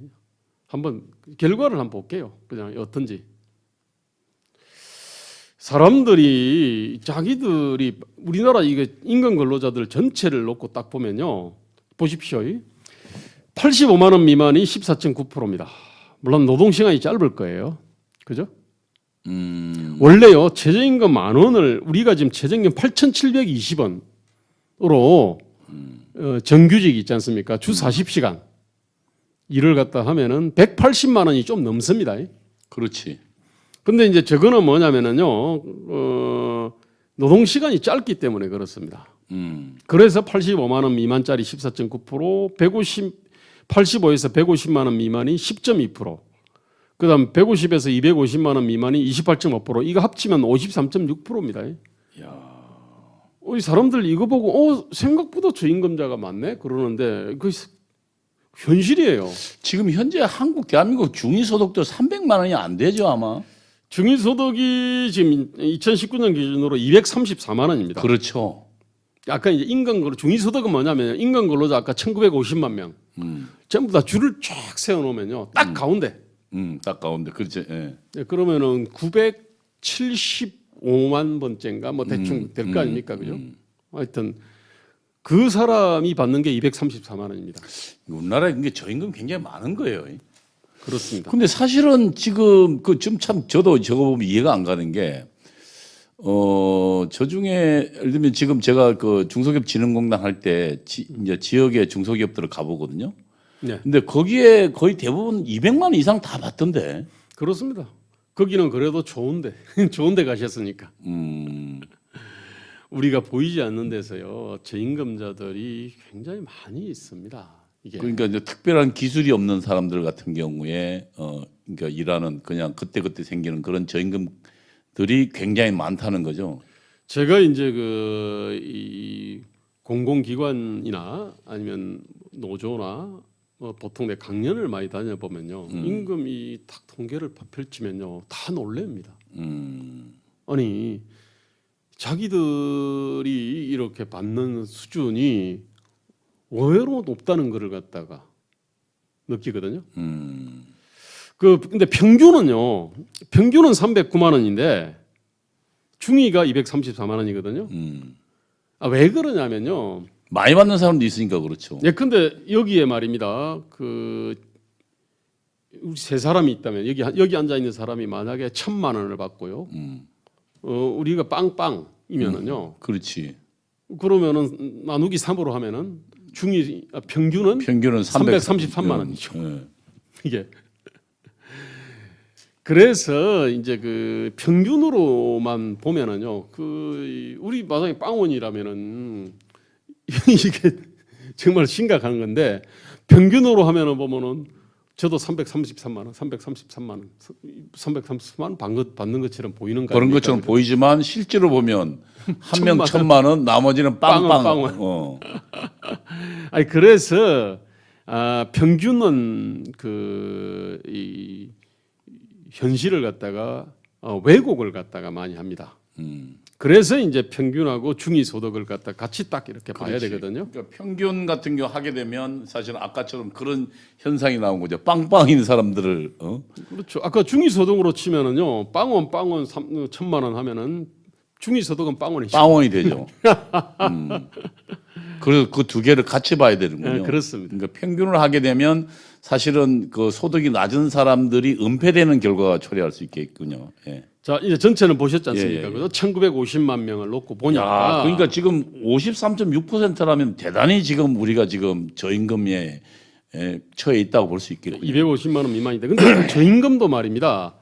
한번 결과를 한번 볼게요. 그냥 어떤지. 사람들이 자기들이 우리나라 이게 임금 근로자들 전체를 놓고 딱 보면요. 보십시오. 85만 원 미만이 14.9%입니다. 물론 노동 시간이 짧을 거예요. 그죠? 원래요. 최저임금 만 원을 우리가 지금 최저임금 8,720원으로 정규직 있지 않습니까? 주 40시간 일을 갖다 하면은 180만 원이 좀 넘습니다. 그렇지. 근데 이제 저거는 뭐냐면은요, 노동 시간이 짧기 때문에 그렇습니다. 그래서 85만 원 미만짜리 14.9%, 85에서 150만 원 미만이 10.2%, 그다음 150에서 250만 원 미만이 28.5%, 이거 합치면 53.6%입니다. 이 사람들 이거 보고 생각보다 저임금자가 많네 그러는데 그 현실이에요. 지금 현재 한국 대한민국 중위소득도 300만 원이 안 되죠, 아마. 중위소득이 지금 2019년 기준으로 234만 원입니다. 그렇죠. 아까 이제 인간근로 중위소득은 뭐냐면 인간근로자 아까 1950만 명 전부 다 줄을 쫙 세워놓으면요 딱 가운데. 딱 가운데 그렇죠. 예. 그러면은 975만 번째인가 뭐 대충 될 거 아닙니까, 그죠? 하여튼 그 사람이 받는 게 234만 원입니다. 우리나라에 이게 저임금 굉장히 많은 거예요. 그렇습니다. 근데 사실은 지금 지금 참 저도 저거 보면 이해가 안 가는 게 저 중에 예를 들면 지금 제가 그 중소기업진흥공단 할 때 이제 지역의 중소기업들을 가보거든요. 네. 근데 거기에 거의 대부분 200만 원 이상 다 받던데. 그렇습니다. 거기는 그래도 좋은데 좋은데 가셨으니까 우리가 보이지 않는 데서요 저임금자들이 굉장히 많이 있습니다. 이게 그러니까 이제 특별한 기술이 없는 사람들 같은 경우에 그러니까 일하는 그냥 그때 생기는 그런 저임금들이 굉장히 많다는 거죠. 제가 이제 이 공공기관이나 아니면 노조나 보통 내 강연을 많이 다녀보면요 임금이 딱 통계를 펼치면요 다 놀랍니다. 아니 자기들이 이렇게 받는 수준이 의외로 높다는 것을 갖다가 느끼거든요. 근데 평균은 309만 원인데 중위가 234만 원이거든요. 왜 그러냐면요. 많이 받는 사람도 있으니까 그렇죠. 예, 근데 여기에 말입니다. 우리 세 사람이 있다면 여기 앉아 있는 사람이 만약에 1,000만 원을 받고요. 우리가 빵빵이면은요. 그렇지. 그러면은 나누기 3으로 하면은 평균은 333만 원이죠. 네. 이게 그래서 이제 그 평균으로만 보면은요. 우리 마당에 빵원이라면은 이게 정말 심각한 건데 평균으로 하면은 보면은 저도 333만 원, 333만 원 받는 것처럼 보이는 거 그런 것처럼 보이지만 실제로 보면 한 명 1,000만 원, 나머지는 빵빵. 아니 그래서 평균은 이 현실을 갖다가 왜곡을 갖다가 많이 합니다. 그래서 이제 평균하고 중위소득을 갖다 같이 딱 이렇게 봐야 되거든요. 그러니까 평균 같은 경우 하게 되면 사실 아까처럼 그런 현상이 나온 거죠. 빵빵인 사람들을 그렇죠. 아까 중위소득으로 치면은요, 빵원 1,000만 원 하면은 중위소득은 빵원이죠. 빵원이 되죠. 그래서 그 두 개를 같이 봐야 되는군요. 네, 그렇습니다. 그러니까 평균을 하게 되면 사실은 그 소득이 낮은 사람들이 은폐되는 결과가 초래할 수 있겠군요. 예. 자, 이제 전체는 보셨지 않습니까? 예, 예. 그래서 1,950만 명을 놓고 보니까 그러니까 지금 53.6%라면 대단히 지금 우리가 지금 저임금에 처해 있다고 볼 수 있겠군요. 250만 원 미만인데, 근데 저임금도 말입니다.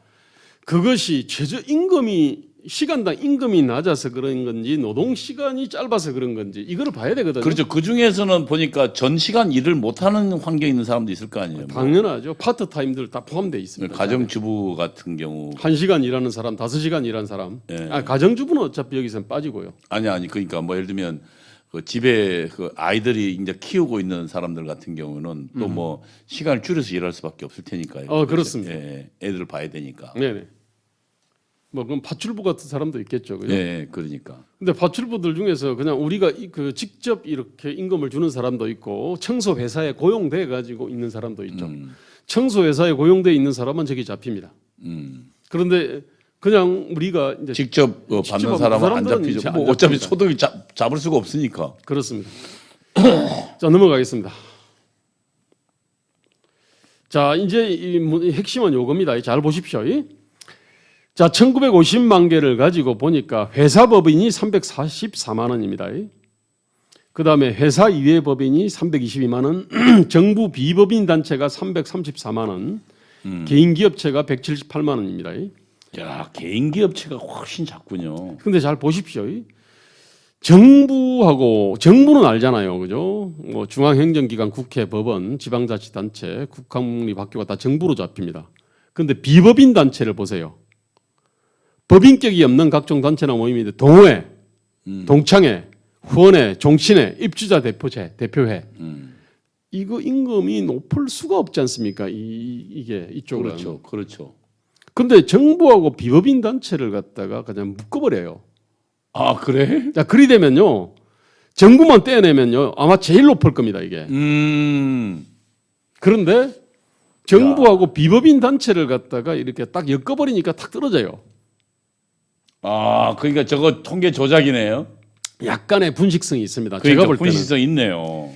그것이 최저임금이 시간당 임금이 낮아서 그런 건지 노동 시간이 짧아서 그런 건지 이거를 봐야 되거든요. 그렇죠. 그 중에서는 보니까 전 시간 일을 못하는 환경에 있는 사람도 있을 거 아니에요. 당연하죠. 파트타임들 다 포함되어 있습니다. 가정주부 같은 경우 1시간 일하는 사람, 5시간 일하는 사람. 예. 가정주부는 어차피 여기서는 빠지고요. 아니 그러니까 뭐 예를 들면 그 집에 그 아이들이 이제 키우고 있는 사람들 같은 경우는 또 뭐 시간을 줄여서 일할 수밖에 없을 테니까요. 그렇습니다. 예, 애들을 봐야 되니까. 네네. 뭐 그럼 파출부 같은 사람도 있겠죠. 그죠? 예, 그러니까. 근데 파출부들 중에서 그냥 우리가 직접 이렇게 임금을 주는 사람도 있고 청소 회사에 고용돼 가지고 있는 사람도 있죠. 청소 회사에 고용돼 있는 사람은 저기 잡힙니다. 그런데 그냥 우리가 이제 직접 받는 사람은 안 잡히죠. 뭐 어차피 소득이 잡을 수가 없으니까. 그렇습니다. 자, 넘어가겠습니다. 자, 이제 이 핵심은 요겁니다. 잘 보십시오. 자, 1950만 개를 가지고 보니까 회사 법인이 344만 원입니다. 그다음에 회사 이외 법인이 322만 원, 정부 비법인 단체가 334만 원, 개인 기업체가 178만 원입니다. 야, 개인 기업체가 훨씬 작군요. 근데 잘 보십시오. 정부는 알잖아요. 그죠? 뭐 중앙행정기관, 국회, 법원, 지방자치단체, 국가국립학교가 다 정부로 잡힙니다. 근데 비법인 단체를 보세요. 법인격이 없는 각종 단체나 모임인데 동호회, 동창회, 후원회, 종친회, 입주자 대표회. 이거 임금이 높을 수가 없지 않습니까? 이게 이쪽은. 그렇죠. 근데 정부하고 비법인 단체를 갖다가 그냥 묶어버려요. 아, 그래? 자, 그리 되면요. 정부만 떼어내면요. 아마 제일 높을 겁니다, 이게. 그런데 정부하고 비법인 단체를 갖다가 이렇게 딱 엮어버리니까 탁 떨어져요. 아, 그러니까 저거 통계 조작이네요. 약간의 분식성이 있습니다. 그러니까 제가 볼 때는 분식성 있네요.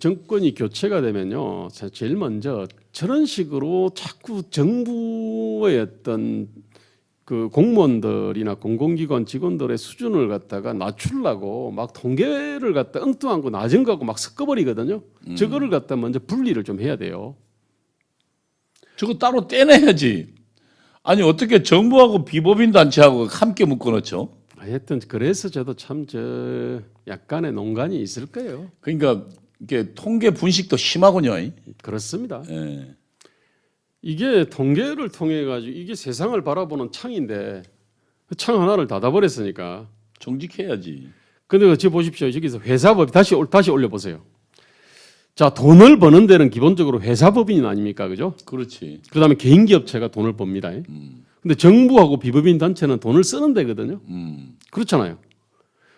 정권이 교체가 되면요. 제일 먼저 저런 식으로 자꾸 정부의 어떤 그 공무원들이나 공공기관 직원들의 수준을 갖다가 낮추려고 막 통계를 갖다 엉뚱한 거 낮은 거하고 막 섞어버리거든요. 저거를 갖다 먼저 분리를 좀 해야 돼요. 저거 따로 떼내야지. 아니 어떻게 정부하고 비법인 단체하고 함께 묶어놓죠? 하여튼 그래서 저도 참 저 약간의 농간이 있을 거예요. 그러니까 이게 통계 분식도 심하군요. 그렇습니다. 예. 이게 통계를 통해 가지고 이게 세상을 바라보는 창인데 그 창 하나를 닫아버렸으니까. 정직해야지. 근데 지금 보십시오. 저기서 회사법 다시 올려보세요. 자, 돈을 버는 데는 기본적으로 회사법인이 아닙니까, 그죠? 그렇지. 그다음에 개인기업체가 돈을 법니다. 근데 정부하고 비법인 단체는 돈을 쓰는 데거든요. 그렇잖아요.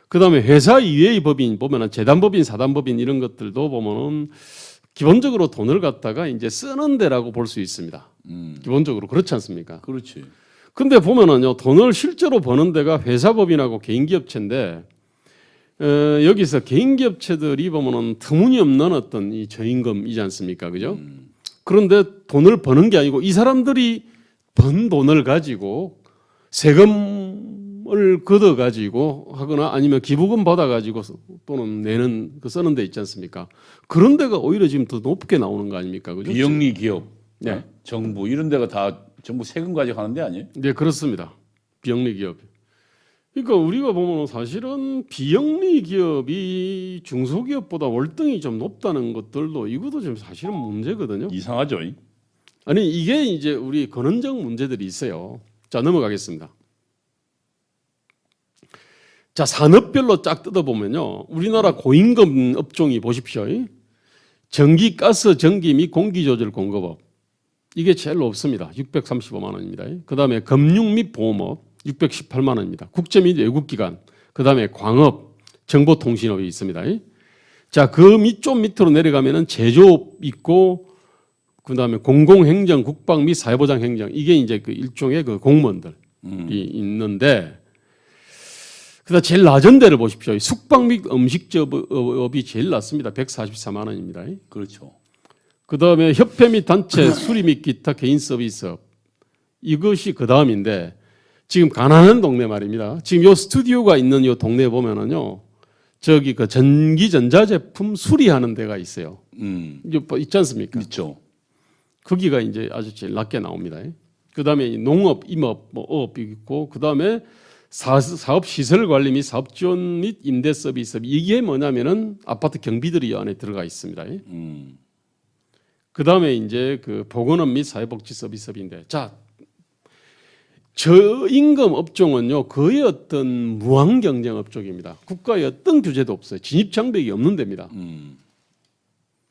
그다음에 회사 이외의 법인 보면은 재단법인, 사단법인 이런 것들도 보면은 기본적으로 돈을 갖다가 이제 쓰는 데라고 볼 수 있습니다. 기본적으로 그렇지 않습니까? 그렇지. 근데 보면은요, 돈을 실제로 버는 데가 회사법인하고 개인기업체인데 여기서 개인기업체들이 보면은 터무니없는 어떤 이 저임금이지 않습니까, 그죠? 그런데 돈을 버는 게 아니고 이 사람들이 번 돈을 가지고 세금을 걷어 가지고 하거나 아니면 기부금 받아 가지고 또는 내는 그 쓰는 데 있지 않습니까? 그런 데가 오히려 지금 더 높게 나오는 거 아닙니까, 그죠? 비영리 기업, 네. 정부 이런 데가 다 전부 세금 가지고 하는 데 아니에요? 네, 그렇습니다. 비영리 기업. 그러니까 우리가 보면 사실은 비영리 기업이 중소기업보다 월등히 좀 높다는 것들도 이것도 좀 사실은 문제거든요. 이상하죠. 아니 이게 이제 우리 근원적 문제들이 있어요. 자, 넘어가겠습니다. 자, 산업별로 쫙 뜯어보면요, 우리나라 고임금 업종이 보십시오. 전기, 가스, 전기 및 공기조절 공급업 이게 제일 높습니다. 635만 원입니다. 그다음에 금융 및 보험업 618만 원입니다. 국제 및 외국기관, 그다음에 광업, 정보통신업이 있습니다. 자, 그 좀 밑으로 내려가면은 제조업 있고, 그다음에 공공행정, 국방 및 사회보장 행정 이게 이제 그 일종의 그 공무원들이 있는데, 그다음 제일 낮은 데를 보십시오. 숙박 및 음식업이 제일 낮습니다. 144만 원입니다. 그렇죠. 그다음에 협회 및 단체, 수리 및 기타 개인 서비스업 이것이 그 다음인데, 지금 가난한 동네 말입니다. 지금 요 스튜디오가 있는 요 동네 보면은요, 저기 그 전기 전자제품 수리하는 데가 있어요. 이제 있지 않습니까? 있죠. 거기가 이제 아주 제일 낮게 나옵니다. 그다음에 농업, 임업, 뭐 어업이 있고, 그다음에 사업 시설 관리 및 사업 지원 및 임대 서비스 이게 뭐냐면은 아파트 경비들이 이 안에 들어가 있습니다. 그다음에 이제 그 보건업 및 사회복지 서비스업인데, 자, 저임금 업종은요 거의 어떤 무한 경쟁 업종입니다. 국가의 어떤 규제도 없어요. 진입 장벽이 없는 데입니다.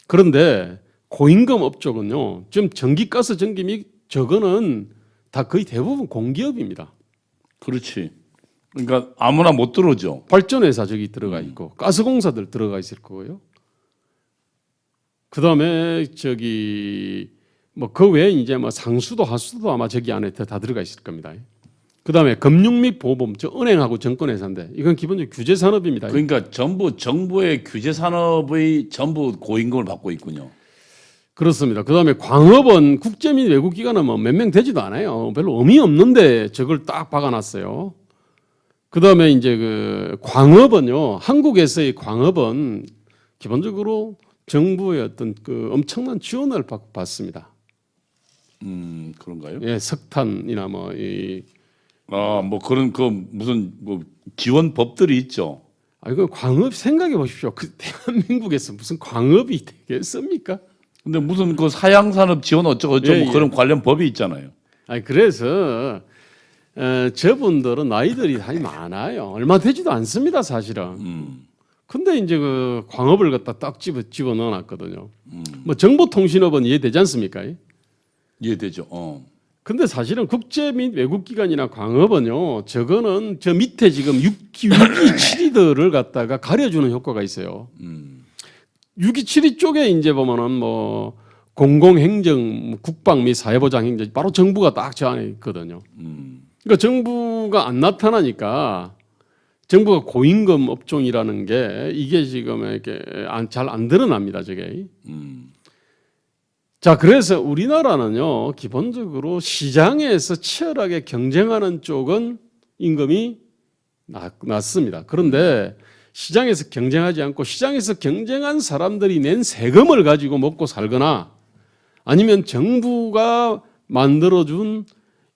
그런데 고임금 업종은요, 지금 전기, 가스, 전기 및 저거는 다 거의 대부분 공기업입니다. 그렇지. 그러니까 아무나 못 들어오죠. 발전회사 저기 들어가 있고, 가스공사들 들어가 있을 거고요. 그다음에 저기 뭐 그 외에 이제 뭐 상수도 하수도 아마 저기 안에 다 들어가 있을 겁니다. 그다음에 금융 및 보험, 저 은행하고 정권회사인데 이건 기본적으로 규제 산업입니다. 그러니까 전부 정부의 규제 산업의 전부 고임금을 받고 있군요. 그렇습니다. 그다음에 광업은 국제 및 외국 기관은 뭐 몇 명 되지도 않아요. 별로 의미 없는데 저걸 딱 박아놨어요. 그다음에 이제 그 광업은요, 한국에서의 광업은 기본적으로 정부의 어떤 그 엄청난 지원을 받습니다. 그런가요? 예, 석탄이나 뭐 이 뭐 그런 그 무슨 뭐 지원법들이 있죠. 이거 광업 생각해 보십시오. 그 대한민국에서 무슨 광업이 되겠습니까? 근데 무슨 그 사양산업 지원 어쩌고 예, 뭐 그런 관련 법이 있잖아요. 그래서 저분들은 나이들이 많이 많아요. 얼마 되지도 않습니다, 사실은. 근데 이제 그 광업을 갖다 딱 집어 넣어놨거든요. 뭐 정보통신업은 이해되지 않습니까? 이해되죠. 근데 사실은 국제 및 외국 기관이나 광업은요, 저거는 저 밑에 지금 6기, 7위들을 갖다가 가려주는 효과가 있어요. 6기, 7위 쪽에 이제 보면은 뭐 공공행정, 국방 및 사회보장 행정, 바로 정부가 딱 저 안에 있거든요. 그러니까 정부가 안 나타나니까 정부가 고임금 업종이라는 게 이게 지금 이렇게 잘 안 드러납니다, 저게. 자, 그래서 우리나라는요, 기본적으로 시장에서 치열하게 경쟁하는 쪽은 임금이 낮습니다. 그런데 시장에서 경쟁하지 않고 시장에서 경쟁한 사람들이 낸 세금을 가지고 먹고 살거나 아니면 정부가 만들어준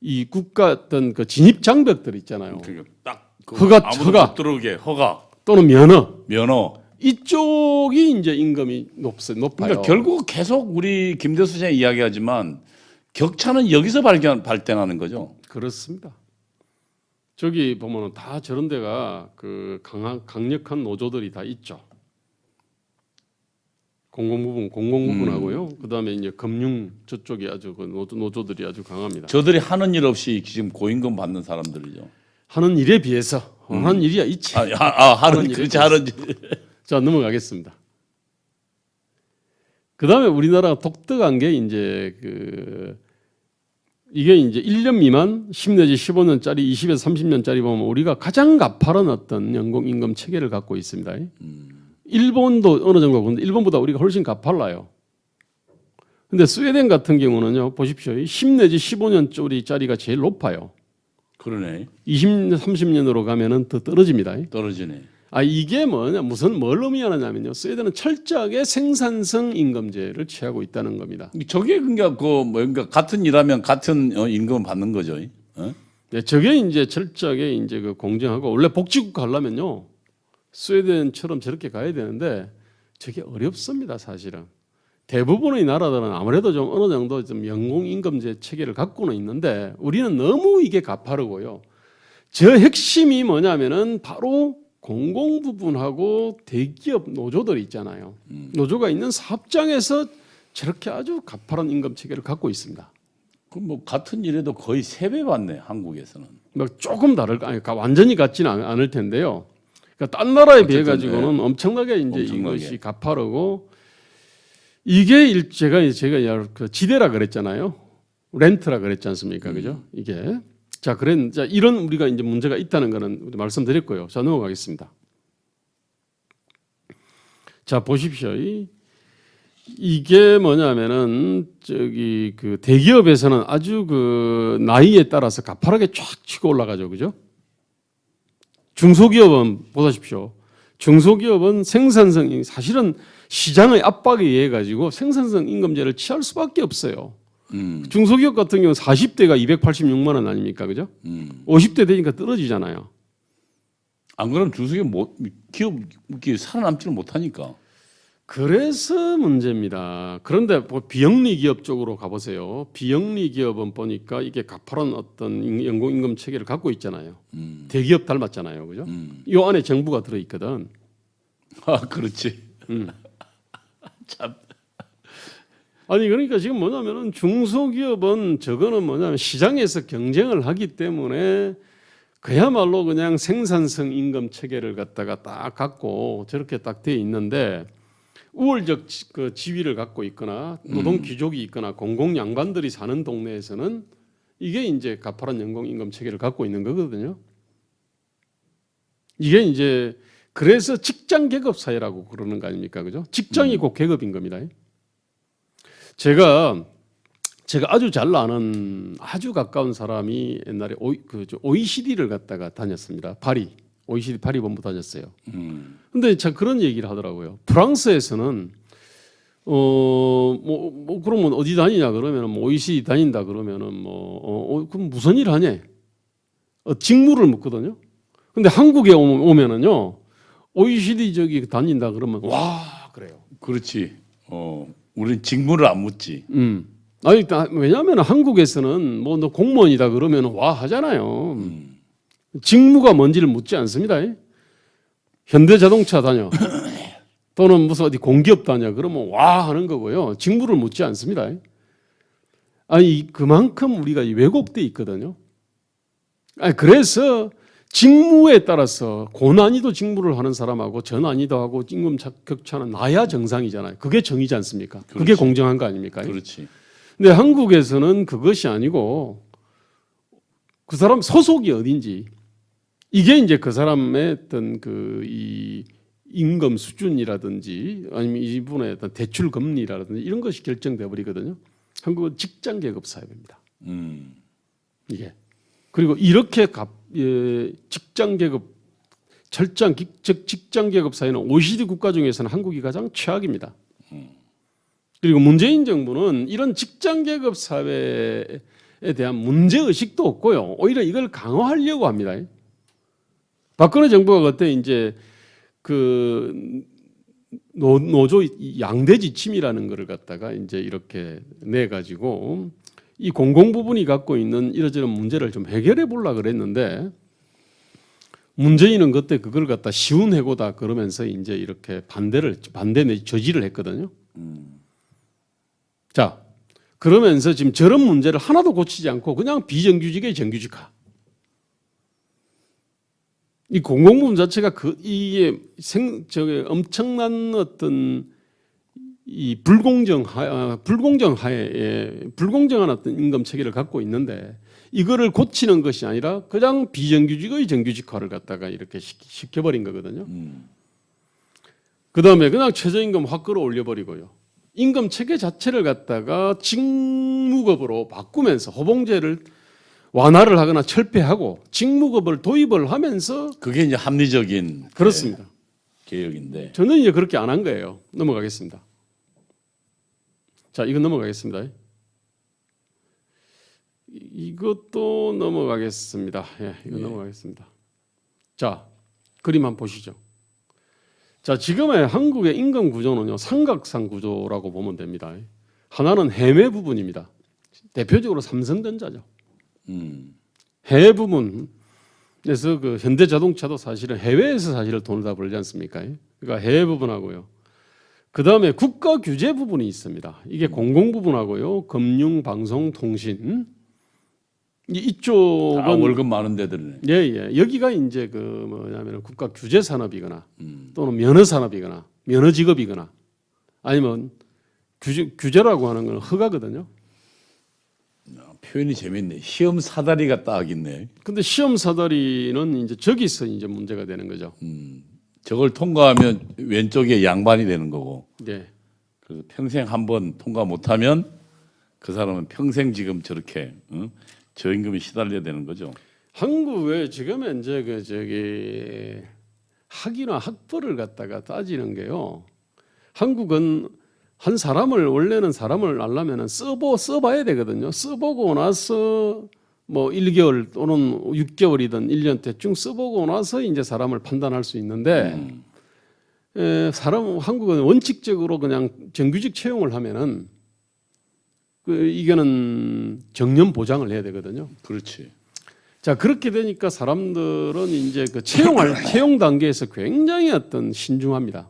이 국가 어떤 그 진입 장벽들 있잖아요. 그러니까 딱그 허가, 아무도 허가. 못 들어오게 허가 또는 면허. 면허. 이쪽이 이제 임금이 높아요. 그러니까 결국 계속 우리 김대수 시장이 이야기하지만 격차는 여기서 발생하는 거죠. 그렇습니다. 저기 보면은 다 저런 데가 그 강력한 노조들이 다 있죠. 공공부분하고요. 그다음에 이제 금융 저쪽이 아주 그 노조들이 아주 강합니다. 저들이 하는 일 없이 지금 고임금 받는 사람들이죠. 하는 일에 비해서 하는 일이야 있지. 하는 그렇지 하는 자 넘어가겠습니다. 그다음에 우리나라가 독특한 게 이제 이게 이제 1년 미만 10 내지 15년짜리 20에서 30년짜리 보면 우리가 가장 가파른 어떤 연공 임금 체계를 갖고 있습니다. 일본도 어느 정도 근데 일본보다 우리가 훨씬 가팔라요. 근데 스웨덴 같은 경우는요. 보십시오. 10 내지 15년짜리가 제일 높아요. 그러네. 20년, 30년으로 가면은 더 떨어집니다. 떨어지네. 이게 뭐냐, 뭘 의미하느냐면요. 스웨덴은 철저하게 생산성 임금제를 취하고 있다는 겁니다. 저게 그러니까 그러니까 같은 일하면 같은 임금을 받는 거죠. 어? 네, 저게 이제 철저하게 이제 그 공정하고 원래 복지국가 하려면요. 스웨덴처럼 저렇게 가야 되는데 저게 어렵습니다, 사실은. 대부분의 나라들은 아무래도 좀 어느 정도 좀 연공임금제 체계를 갖고는 있는데 우리는 너무 이게 가파르고요. 저 핵심이 뭐냐면은 바로 공공부분하고 대기업 노조들이 있잖아요. 노조가 있는 사업장에서 저렇게 아주 가파른 임금 체계를 갖고 있습니다. 그 뭐 같은 일에도 거의 3배 받네 한국에서는. 뭐 조금 완전히 같지는 않을 텐데요. 그러니까 딴 나라에 비해 가지고는 엄청나게 이제 이것이 가파르고 이게 제가 그 지대라 그랬잖아요. 렌트라 그랬지 않습니까, 그죠? 이게 자 이런 우리가 이제 문제가 있다는 거는 말씀드렸고요. 자 넘어가겠습니다. 자 보십시오. 이게 뭐냐면은 저기 그 대기업에서는 아주 그 나이에 따라서 가파르게 쫙 치고 올라가죠, 그죠? 중소기업은 보십시오. 중소기업은 생산성이 사실은 시장의 압박에 의해 가지고 생산성 임금제를 취할 수밖에 없어요. 중소기업 같은 경우는 40대가 286만 원 아닙니까, 그죠? 50대 되니까 떨어지잖아요. 안 그러면 중소기업 기업이 살아남지를 못하니까. 그래서 문제입니다. 그런데 비영리 기업 쪽으로 가보세요. 비영리 기업은 보니까 이게 가파른 어떤 연공임금 체계를 갖고 있잖아요. 대기업 닮았잖아요, 그죠? 이 안에 정부가 들어 있거든. 그렇지. 참. 아니 그러니까 지금 뭐냐면은 중소기업은 저거는 뭐냐면 시장에서 경쟁을 하기 때문에 그야말로 그냥 생산성 임금 체계를 갖다가 딱 갖고 저렇게 딱 돼 있는데. 우월적 그 지위를 갖고 있거나 노동 귀족이 있거나 공공 양반들이 사는 동네에서는 이게 이제 가파른 연공 임금 체계를 갖고 있는 거거든요. 이게 이제 그래서 직장 계급 사회라고 그러는 거 아닙니까, 그죠? 직장이 곧 계급인 겁니다. 제가 아주 잘 아는 아주 가까운 사람이 옛날에 OECD를 갔다가 다녔습니다. OECD 파리 본부 다녔어요. 근데 참 그런 얘기를 하더라고요. 프랑스에서는 그러면 어디 다니냐 그러면은 OECD 다닌다 그러면은 그럼 무슨 일 하냐? 직무를 묻거든요. 근데 한국에 오면은요. OECD 저기 다닌다 그러면 와 그래요. 그렇지. 우리는 직무를 안 묻지. 아니 왜냐하면 한국에서는 너 공무원이다 그러면 와 하잖아요. 직무가 뭔지를 묻지 않습니다. 현대자동차 다녀 또는 무슨 어디 공기업 다녀 그러면 와 하는 거고요. 직무를 묻지 않습니다. 아니 그만큼 우리가 왜곡돼 있거든요. 그래서 직무에 따라서 고난이도 직무를 하는 사람하고 저난이도하고 임금 격차는 나야 정상이잖아요. 그게 정의지 않습니까? 그렇지. 그게 공정한 거 아닙니까? 그렇지. 근데 한국에서는 그것이 아니고 그 사람 소속이 어딘지 이게 이제 그 사람의 어떤 이 임금 수준이라든지 아니면 이분의 어떤 대출 금리라든지 이런 것이 결정돼 버리거든요. 한국은 직장 계급 사회입니다. 이게 그리고 이렇게 직장 계급 직장 계급 사회는 OECD 국가 중에서는 한국이 가장 최악입니다. 그리고 문재인 정부는 이런 직장 계급 사회에 대한 문제 의식도 없고요. 오히려 이걸 강화하려고 합니다. 박근혜 정부가 그때 이제 그 노조 양대 지침이라는 것을 갖다가 이제 이렇게 내 가지고 이 공공 부분이 갖고 있는 이러저런 문제를 좀 해결해 보려고 그랬는데 문재인은 그때 그걸 갖다 쉬운 해고다 그러면서 이제 이렇게 반대 내 저지를 했거든요. 자, 그러면서 지금 저런 문제를 하나도 고치지 않고 그냥 비정규직의 정규직화. 이 공공부문 자체가 이게 저게 엄청난 어떤 이 불공정한 어떤 임금 체계를 갖고 있는데 이거를 고치는 것이 아니라 그냥 비정규직의 정규직화를 갖다가 이렇게 시켜버린 거거든요. 그 다음에 그냥 최저임금 확 끌어올려 버리고요. 임금 체계 자체를 갖다가 직무급으로 바꾸면서 호봉제를 완화를 하거나 철폐하고 직무급을 도입을 하면서 그게 이제 합리적인 그렇습니다. 개혁인데 저는 이제 그렇게 안 한 거예요. 넘어가겠습니다. 자, 이거 넘어가겠습니다. 이것도 넘어가겠습니다. 예, 이거 넘어가겠습니다. 자, 그림 한번 보시죠. 자, 지금의 한국의 임금 구조는요, 삼각상 구조라고 보면 됩니다. 하나는 해외 부분입니다. 대표적으로 삼성전자죠. 해외 부분에서 그 현대자동차도 사실은 해외에서 사실은 돈을 다 벌지 않습니까? 그러니까 해외 부분하고요. 그 다음에 국가 규제 부분이 있습니다. 이게 공공 부분하고요, 금융, 방송, 통신. 이쪽은 다 월급 많은 데들네. 예. 여기가 이제 그 뭐냐면 국가 규제 산업이거나 또는 면허 산업이거나 면허 직업이거나 아니면 규제라고 하는 건 허가거든요. 표현이 재밌네. 시험 사다리가 딱 있네. 근데 시험 사다리는 이제 저기서 이제 문제가 되는 거죠. 저걸 통과하면 왼쪽에 양반이 되는 거고. 네. 그래서 평생 한번 통과 못하면 그 사람은 평생 지금 저렇게 저임금에 시달려야 되는 거죠. 한국에 지금 이제 그 저기 학위나 학벌을 갖다가 따지는 게요. 한국은 한 사람을 원래는 사람을 알려면은 써봐야 되거든요. 써보고 나서 뭐 1개월 또는 6개월이든 1년 대충 써보고 나서 이제 사람을 판단할 수 있는데 한국은 원칙적으로 그냥 정규직 채용을 하면은 이거는 정년 보장을 해야 되거든요. 그렇지. 자, 그렇게 되니까 사람들은 이제 그 채용 단계에서 굉장히 어떤 신중합니다.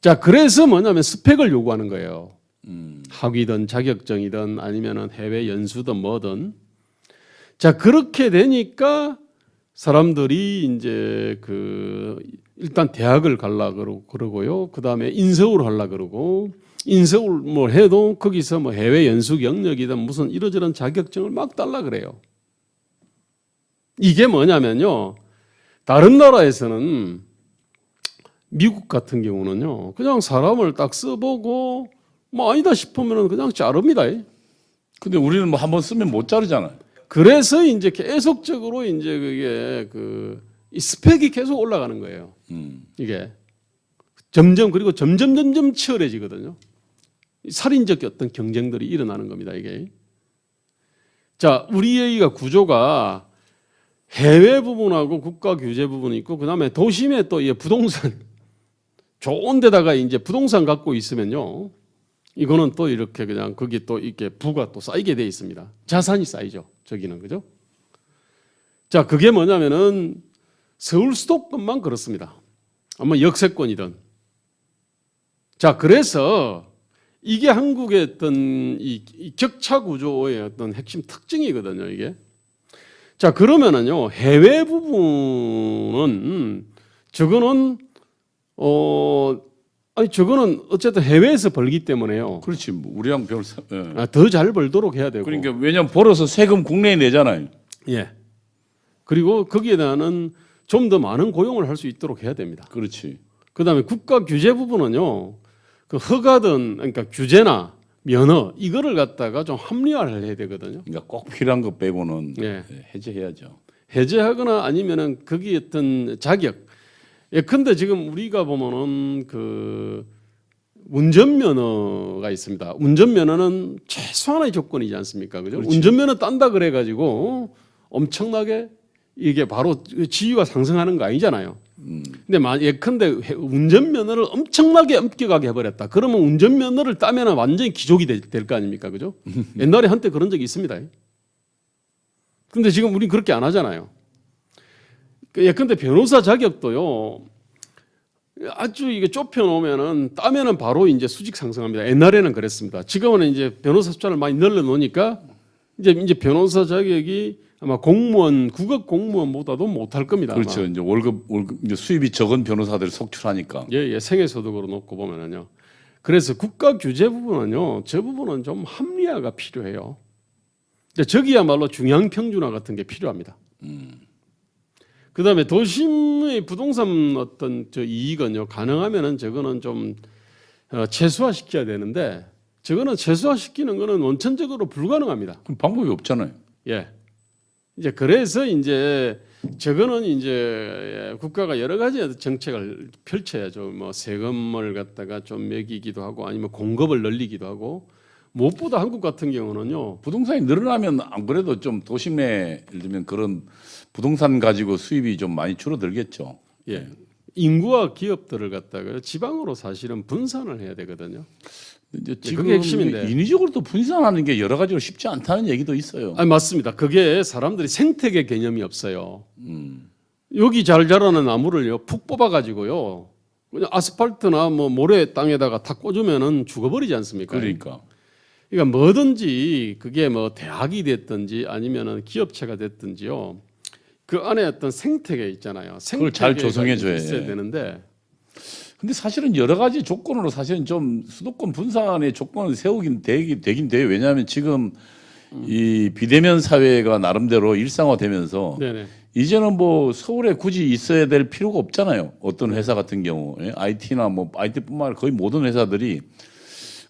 자, 그래서 뭐냐면 스펙을 요구하는 거예요. 학위든 자격증이든 아니면은 해외 연수든 뭐든. 자, 그렇게 되니까 사람들이 이제 그 일단 대학을 갈라 그러고요. 그 다음에 인서울 하려 그러고 인서울 뭐 해도 거기서 뭐 해외 연수 경력이든 무슨 이러저런 자격증을 막 달라 그래요. 이게 뭐냐면요. 다른 나라에서는 미국 같은 경우는요. 그냥 사람을 딱 써보고 뭐 아니다 싶으면은 그냥 자릅니다. 근데 우리는 뭐 한번 쓰면 못 자르잖아요. 그래서 이제 계속적으로 이제 그게 이 스펙이 계속 올라가는 거예요. 이게 그리고 점점 치열해지거든요. 살인적 어떤 경쟁들이 일어나는 겁니다. 이게. 자, 우리의 구조가 해외 부분하고 국가 규제 부분이 있고 그다음에 도심에 또 부동산 좋은 데다가 이제 부동산 갖고 있으면요. 이거는 또 이렇게 그냥 거기 또 이렇게 부가 또 쌓이게 돼 있습니다. 자산이 쌓이죠. 저기는 그죠? 자, 그게 뭐냐면은 서울 수도권만 그렇습니다. 아마 역세권이든. 자, 그래서 이게 한국의 어떤 이 격차 구조의 어떤 핵심 특징이거든요, 이게. 자, 그러면은요, 해외 부분은 저거는 저거는 어쨌든 해외에서 벌기 때문에요. 그렇지. 뭐 우리랑 별. 예. 더 잘 벌도록 해야 되고. 그러니까 왜냐면 벌어서 세금 국내에 내잖아요. 예. 그리고 거기에 대한 좀 더 많은 고용을 할 수 있도록 해야 됩니다. 그렇지. 그다음에 국가 규제 부분은요. 그 허가든 그러니까 규제나 면허 이거를 갖다가 좀 합리화를 해야 되거든요. 그러니까 꼭 필요한 것 빼고는 예. 해제해야죠. 해제하거나 아니면은 거기 어떤 자격. 예, 근데 지금 우리가 보면은 운전면허가 있습니다. 운전면허는 최소한의 조건이지 않습니까? 그죠? 그렇지. 운전면허 딴다 그래가지고 엄청나게 이게 바로 지위가 상승하는 거 아니잖아요. 근데 예컨대 운전면허를 엄청나게 엄격하게 해버렸다. 그러면 운전면허를 따면 완전히 기족이 될 거 아닙니까? 그죠? 옛날에 한때 그런 적이 있습니다. 근데 지금 우린 그렇게 안 하잖아요. 예컨대 변호사 자격도요. 아주 이게 좁혀 놓으면은 따면은 바로 이제 수직 상승합니다. 옛날에는 그랬습니다. 지금은 이제 변호사 숫자를 많이 늘려 놓으니까 이제 변호사 자격이 아마 공무원 국업 공무원보다도 못할 겁니다. 그렇죠. 아마. 이제 월급 이제 수입이 적은 변호사들 속출하니까. 예, 생애소득으로 놓고 보면은요. 그래서 국가 규제 부분은요, 저 부분은 좀 합리화가 필요해요. 저기야말로 중앙 평준화 같은 게 필요합니다. 그다음에 도심의 부동산 어떤 저 이익은요, 가능하면은 저거는 좀 최소화시켜야 되는데, 저거는 최소화시키는 거는 원천적으로 불가능합니다. 그럼 방법이 없잖아요. 예. 이제 그래서 이제 저거는 이제 국가가 여러 가지 정책을 펼쳐야죠. 뭐 세금을 갖다가 좀 매기기도 하고 아니면 공급을 늘리기도 하고 무엇보다 한국 같은 경우는요. 부동산이 늘어나면 안 그래도 좀 도심에 예를 들면 그런 부동산 가지고 수입이 좀 많이 줄어들겠죠. 예. 인구와 기업들을 갖다가 지방으로 사실은 분산을 해야 되거든요. 이제 그게 지금 핵심인데. 인위적으로 또 분산하는 게 여러 가지로 쉽지 않다는 얘기도 있어요. 아니 맞습니다. 그게 사람들이 생태계 개념이 없어요. 여기 잘 자라는 나무를요 푹 뽑아가지고요 그냥 아스팔트나 뭐 모래 땅에다가 탁 꽂으면은 죽어버리지 않습니까? 그러니까 그러니까 뭐든지 그게 뭐 대학이 됐든지 아니면은 기업체가 됐든지요 그 안에 어떤 생태계 있잖아요. 그걸 잘 조성해 줘야 있어야 되는데. 근데 사실은 여러 가지 조건으로 사실은 좀 수도권 분산의 조건을 세우긴 되긴 돼요. 왜냐하면 지금 이 비대면 사회가 나름대로 일상화되면서 네네. 이제는 뭐 서울에 굳이 있어야 될 필요가 없잖아요. 어떤 회사 같은 경우 IT나 뭐 IT뿐만 아니라 거의 모든 회사들이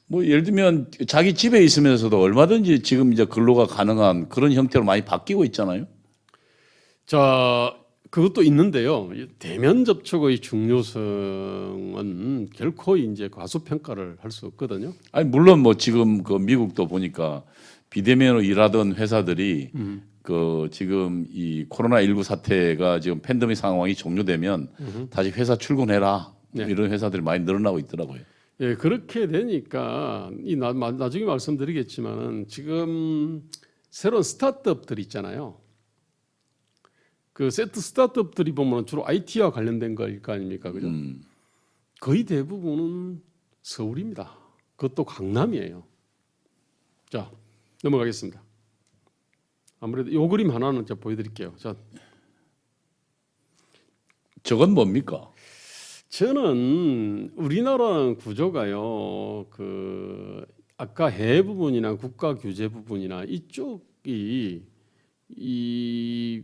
뭐 예를 들면 자기 집에 있으면서도 얼마든지 지금 이제 근로가 가능한 그런 형태로 많이 바뀌고 있잖아요. 자, 그것도 있는데요. 대면 접촉의 중요성은 결코 이제 과소평가를 할 수 없거든요. 아니 물론 뭐 지금 그 미국도 보니까 비대면으로 일하던 회사들이 그 지금 이 코로나19 사태가 지금 팬데믹 상황이 종료되면 다시 회사 출근해라 네. 이런 회사들이 많이 늘어나고 있더라고요. 예, 그렇게 되니까 나중에 말씀드리겠지만은 지금 새로운 스타트업들 있잖아요. 그 스타트업들이 보면 주로 IT와 관련된 거일 거 아닙니까, 그죠? 거의 대부분은 서울입니다. 그것도 강남이에요. 자, 넘어가겠습니다. 아무래도 이 그림 하나는 제가 보여드릴게요. 자, 저건 뭡니까? 저는 우리나라 구조가요. 그 아까 해외 부분이나 국가 규제 부분이나 이쪽이 이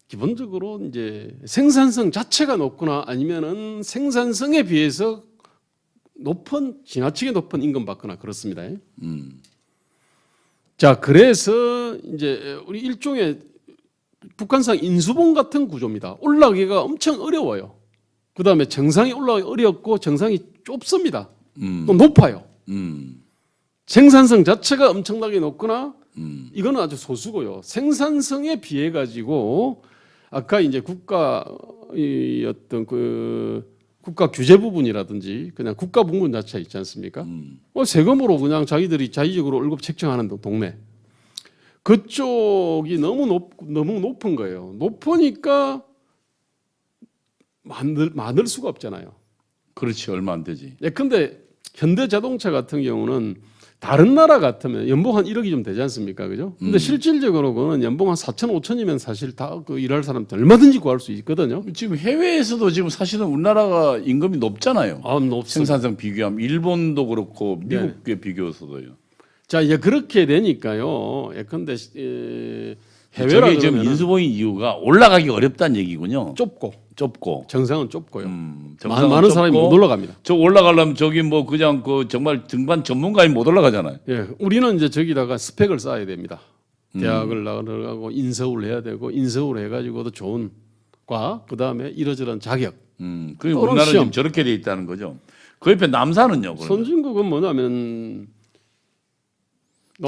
기본적으로 이제 생산성 자체가 높거나 아니면은 생산성에 비해서 지나치게 높은 임금 받거나 그렇습니다. 자, 그래서 이제 우리 일종의 북한산 인수봉 같은 구조입니다. 올라가기가 엄청 어려워요. 그 다음에 정상이 올라가기 어렵고 정상이 좁습니다. 또 높아요. 생산성 자체가 엄청나게 높거나 이거는 아주 소수고요. 생산성에 비해 가지고 아까 이제 국가 어떤 그 국가 규제 부분이라든지 그냥 국가 분군 자체 있지 않습니까? 세금으로 그냥 자기들이 자의적으로 월급 책정하는 동네. 그쪽이 너무 높은 거예요. 높으니까 많을 수가 없잖아요. 그렇지 얼마 안 되지. 근데 현대자동차 같은 경우는 다른 나라 같으면 연봉 한 1억이 좀 되지 않습니까? 그죠? 근데 실질적으로 그거는 연봉 한 4천, 5천이면 사실 다 그 일할 사람들 얼마든지 구할 수 있거든요. 지금 해외에서도 지금 사실은 우리나라가 임금이 높잖아요. 높습니다. 생산성 비교하면 일본도 그렇고 미국에 비교해서도요. 자, 이제 그렇게 되니까요. 예컨대 해외라 저게 지금 그러면은 인수봉의 이유가 올라가기 어렵다는 얘기군요. 좁고. 정상은 좁고요. 정상은 많은 사람이 좁고, 못 올라갑니다. 저 올라가려면 저기 뭐 그냥 그 정말 등반 전문가인 못 올라가잖아요. 예, 우리는 이제 저기다가 스펙을 쌓아야 됩니다. 대학을 나가고 인서울 해야 되고 인서울 해가지고도 좋은 과 그다음에 이러저런 자격. 그 우리나라는 지금 저렇게 돼 있다는 거죠. 그 옆에 남산은요? 그러면? 선진국은 뭐냐면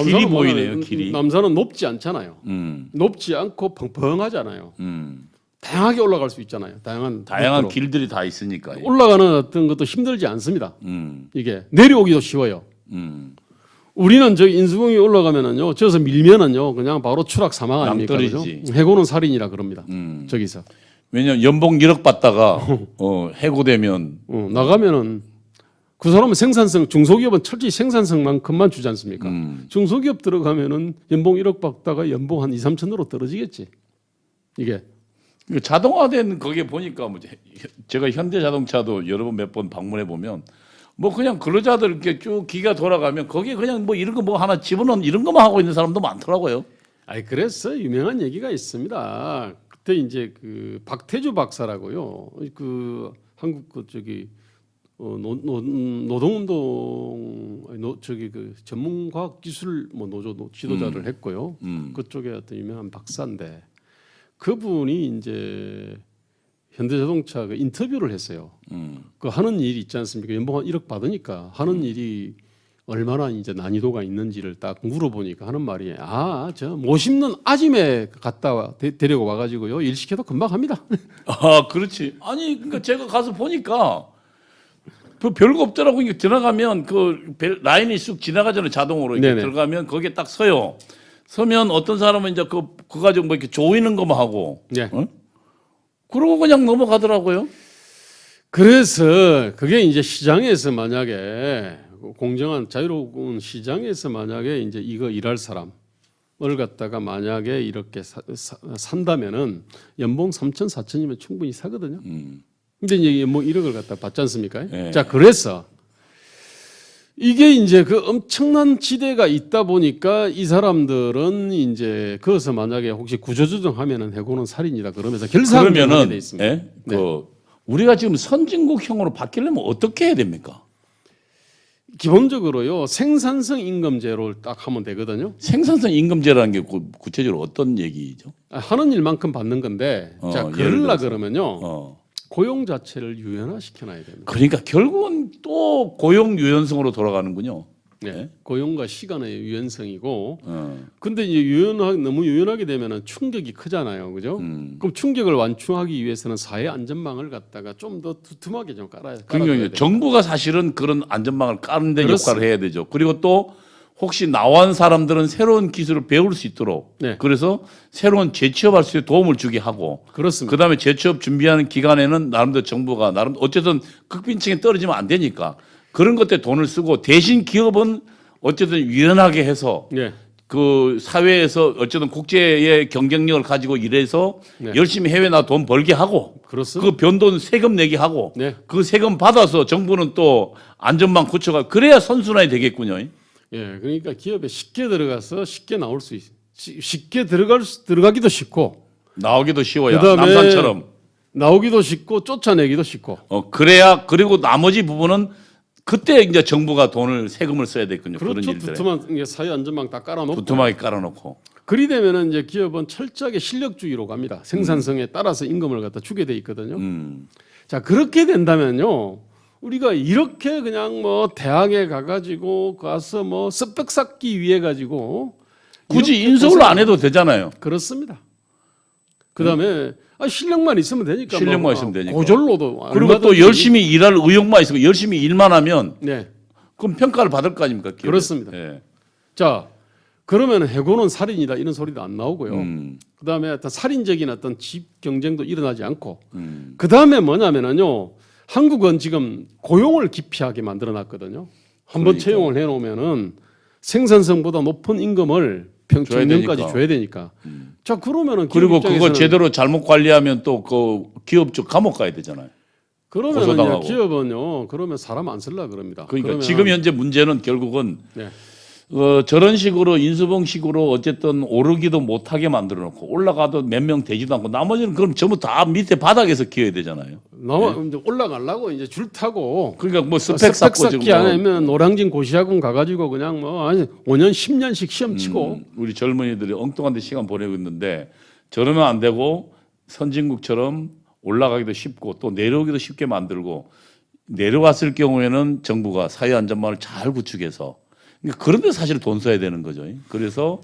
길이 보이네요. 길이. 남산은 높지 않잖아요. 높지 않고 펑펑하잖아요. 다양하게 올라갈 수 있잖아요. 다양한 루트로. 길들이 다 있으니까. 올라가는 어떤 것도 힘들지 않습니다. 음, 이게 내려오기도 쉬워요. 우리는 저기 인수봉이 올라가면은요, 저기서 밀면은요, 그냥 바로 추락 사망 아닙니까? 그죠? 낭떠러지지. 해고는 살인이라 그럽니다. 저기서 왜냐면 연봉 1억 받다가 해고되면 나가면은 그 사람은 생산성 중소기업은 철저히 생산성만큼만 주지 않습니까? 중소기업 들어가면은 연봉 1억 받다가 연봉 한 2, 3천으로 떨어지겠지. 이게 그 자동화된 거기에 보니까 뭐 제가 현대자동차도 여러 번 몇 번 방문해 보면 뭐 그냥 근로자들 이렇게 쭉 기가 돌아가면 거기에 그냥 뭐 이런 거 뭐 하나 집어넣은 이런 것만 하고 있는 사람도 많더라고요. 아니 그래서 유명한 얘기가 있습니다. 그때 이제 그 박태주 박사라고요. 그 한국 그 저기 노동운동 저기 그 전문과학기술 뭐 노조 지도자를 했고요. 그쪽에 어떤 유명한 박사인데 그분이 이제 현대자동차 그 인터뷰를 했어요. 그 하는 일이 있지 않습니까? 연봉 한 1억 받으니까 하는 일이 얼마나 이제 난이도가 있는지를 딱 물어보니까 하는 말이 저 못 심는 아짐에 데리고 와가지고요 일 시켜도 금방 합니다. 아, 그렇지. 아니, 그러니까 제가 가서 보니까 그 별거 없더라고. 이게 들어가면 그 라인이 쑥 지나가잖아요. 자동으로 이렇게 네네. 들어가면 거기에 딱 서요. 서면 어떤 사람은 이제 그 가지고 뭐 이렇게 조이는 것만 하고, 네. 그러고 그냥 넘어가더라고요. 그래서 그게 이제 시장에서 만약에 공정한 자유로운 시장에서 만약에 이제 이거 일할 사람을 갖다가 만약에 이렇게 산다면은 연봉 3천 4천이면 충분히 사거든요. 근데 이제 연봉 1억을 갖다 받지 않습니까? 네. 자, 그래서 이게 이제 그 엄청난 지대가 있다 보니까 이 사람들은 이제 거기서 만약에 혹시 구조조정하면은 해고는 살인이다 그러면서 결사하게 그러면은 돼 있습니다. 예? 그 우리가 지금 선진국형으로 바뀌려면 어떻게 해야 됩니까? 기본적으로요 생산성 임금제를 딱 하면 되거든요. 생산성 임금제라는 게 구체적으로 어떤 얘기죠? 하는 일만큼 받는 건데 자 예를 그러려 들어서. 그러면요 고용 자체를 유연화시켜놔야 됩니다. 그러니까 결국은 또 고용 유연성으로 돌아가는군요. 네. 고용과 시간의 유연성이고 어. 근데 이제 너무 유연하게 되면은 충격이 크잖아요. 그죠? 그럼 충격을 완충하기 위해서는 사회 안전망을 갖다가 좀 더 두툼하게 좀 깔아야 그러니까 돼요. 정부가 사실은 그런 안전망을 까는 데 그렇습니다. 역할을 해야 되죠. 그리고 또 혹시 나온 사람들은 새로운 기술을 배울 수 있도록 네. 그래서 새로운 재취업할 수 있게 도움을 주게 하고 그렇습니다. 그다음에 재취업 준비하는 기간에는 나름대로 정부가 어쨌든 극빈층에 떨어지면 안 되니까 그런 것에 돈을 쓰고 대신 기업은 어쨌든 유연하게 해서 네. 그 사회에서 어쨌든 국제의 경쟁력을 가지고 일해서 네. 열심히 해외 나 돈 벌게 하고 그렇습니다. 그 변돈 세금 내게 하고 네. 그 세금 받아서 정부는 또 안전망 구축하 그래야 선순환이 되겠군요. 예, 그러니까 기업에 쉽게 들어가서 쉽게 나올 수 쉽게 들어가기도 쉽고 나오기도 쉬워야 그다음에 남산처럼 나오기도 쉽고 쫓아내기도 쉽고 그래야 그리고 나머지 부분은 그때 이제 정부가 돈을 세금을 써야 되거든요. 그런 그렇죠. 일들에 두툼한 이게 사회 안전망 딱 깔아놓고 두툼하게 깔아놓고 그리 되면은 이제 기업은 철저하게 실력주의로 갑니다. 생산성에 따라서 임금을 갖다 주게 돼 있거든요. 자 그렇게 된다면요. 우리가 이렇게 그냥 뭐 대학에 가가지고 가서 뭐 스펙 쌓기 위해 가지고 굳이 이렇게 인서울 안 해도 되잖아요. 그렇습니다. 그다음에 실력만 있으면 되니까 실력만 뭐, 있으면 되니까. 고졸로도 그리고 또 얼마든지- 열심히 일할 의욕만 있고 열심히 일만 하면 네 그럼 평가를 받을 거 아닙니까? 기업에. 그렇습니다. 예. 자 그러면 해고는 살인이다 이런 소리도 안 나오고요. 음. 그다음에 어떤 살인적인 어떤 집 경쟁도 일어나지 않고 그다음에 뭐냐면은요 한국은 지금 고용을 기피하게 만들어놨거든요. 한번 그러니까. 채용을 해놓으면은 생산성보다 높은 임금을 평균까지 되니까. 줘야 되니까. 자 그러면은 기업 그리고 그거 입장에서는 제대로 잘못 관리하면 또 그 기업 쪽 감옥 가야 되잖아요. 그러면은 고소당하고. 기업은요 그러면 사람 안 쓸라 그럽니다. 그러니까 그러면- 지금 현재 문제는 결국은 네. 저런 식으로 인수봉식으로 어쨌든 오르기도 못하게 만들어 놓고 올라가도 몇 명 되지도 않고 나머지는 그럼 전부 다 밑에 바닥에서 키워야 되잖아요. 이제 올라가려고 이제 줄 타고 그러니까 뭐 스펙 쌓고 지금 쌓기 안 하면 노량진 고시학원 가가지고 그냥 뭐 아니 5년 10년씩 시험 치고 우리 젊은이들이 엉뚱한 데 시간 보내고 있는데 저러면 안 되고 선진국처럼 올라가기도 쉽고 또 내려오기도 쉽게 만들고 내려왔을 경우에는 정부가 사회 안전망을 잘 구축해서 그러니까 그런데 사실 돈 써야 되는 거죠. 그래서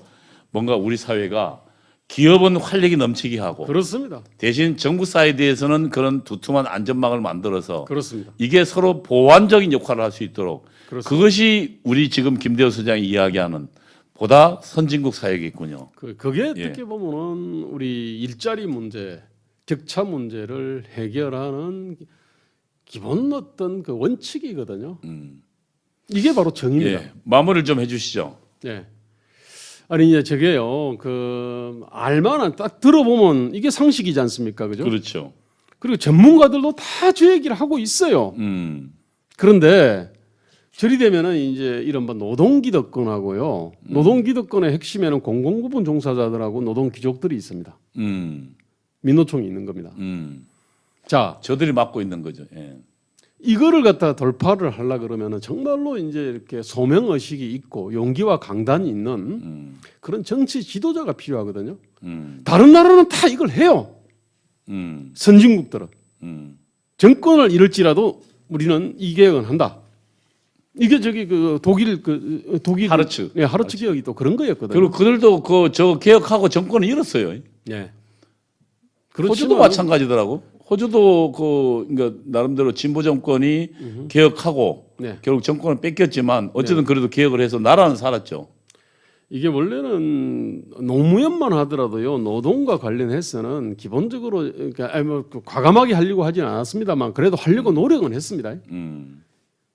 뭔가 우리 사회가 기업은 활력이 넘치게 하고 그렇습니다. 대신 정부 사이드에서는 그런 두툼한 안전망을 만들어서 그렇습니다. 이게 서로 보완적인 역할을 할 수 있도록 그렇습니다. 그것이 우리 지금 김대호 소장이 이야기하는 보다 선진국 사회겠군요. 그게 예. 어떻게 보면은 우리 일자리 문제, 격차 문제를 해결하는 기본 어떤 그 원칙이거든요. 이게 바로 정의입니다. 예, 마무리를 좀 해주시죠. 예. 아니 이제 저게요. 그 알만한 딱 들어보면 이게 상식이지 않습니까, 그죠? 그렇죠. 그리고 전문가들도 다 저 얘기를 하고 있어요. 그런데 저리 되면은 이제 이런 뭐 노동기득권하고요. 노동기득권의 핵심에는 공공부문 종사자들하고 노동귀족들이 있습니다. 민노총이 있는 겁니다. 자, 저들이 맡고 있는 거죠. 예. 이거를 갖다 돌파를 하려 그러면은 정말로 이제 이렇게 소명 의식이 있고 용기와 강단이 있는 그런 정치 지도자가 필요하거든요. 다른 나라는 다 이걸 해요. 선진국들은 정권을 잃을지라도 우리는 이 계획은 한다. 이게 저기 그 독일 하르츠. 예, 하르츠 개혁이 또 그런 거였거든요. 그리고 그들도 저 개혁하고 정권을 잃었어요. 예. 호주도 마찬가지더라고. 호주도 그러니까 나름대로 진보 정권이 개혁하고 네. 결국 정권을 뺏겼지만 어쨌든 그래도 개혁을 해서 나라는 살았죠. 이게 원래는 노무현만 하더라도요 노동과 관련해서는 기본적으로 그러니까 과감하게 하려고 하지는 않았습니다만 그래도 하려고 노력은 했습니다.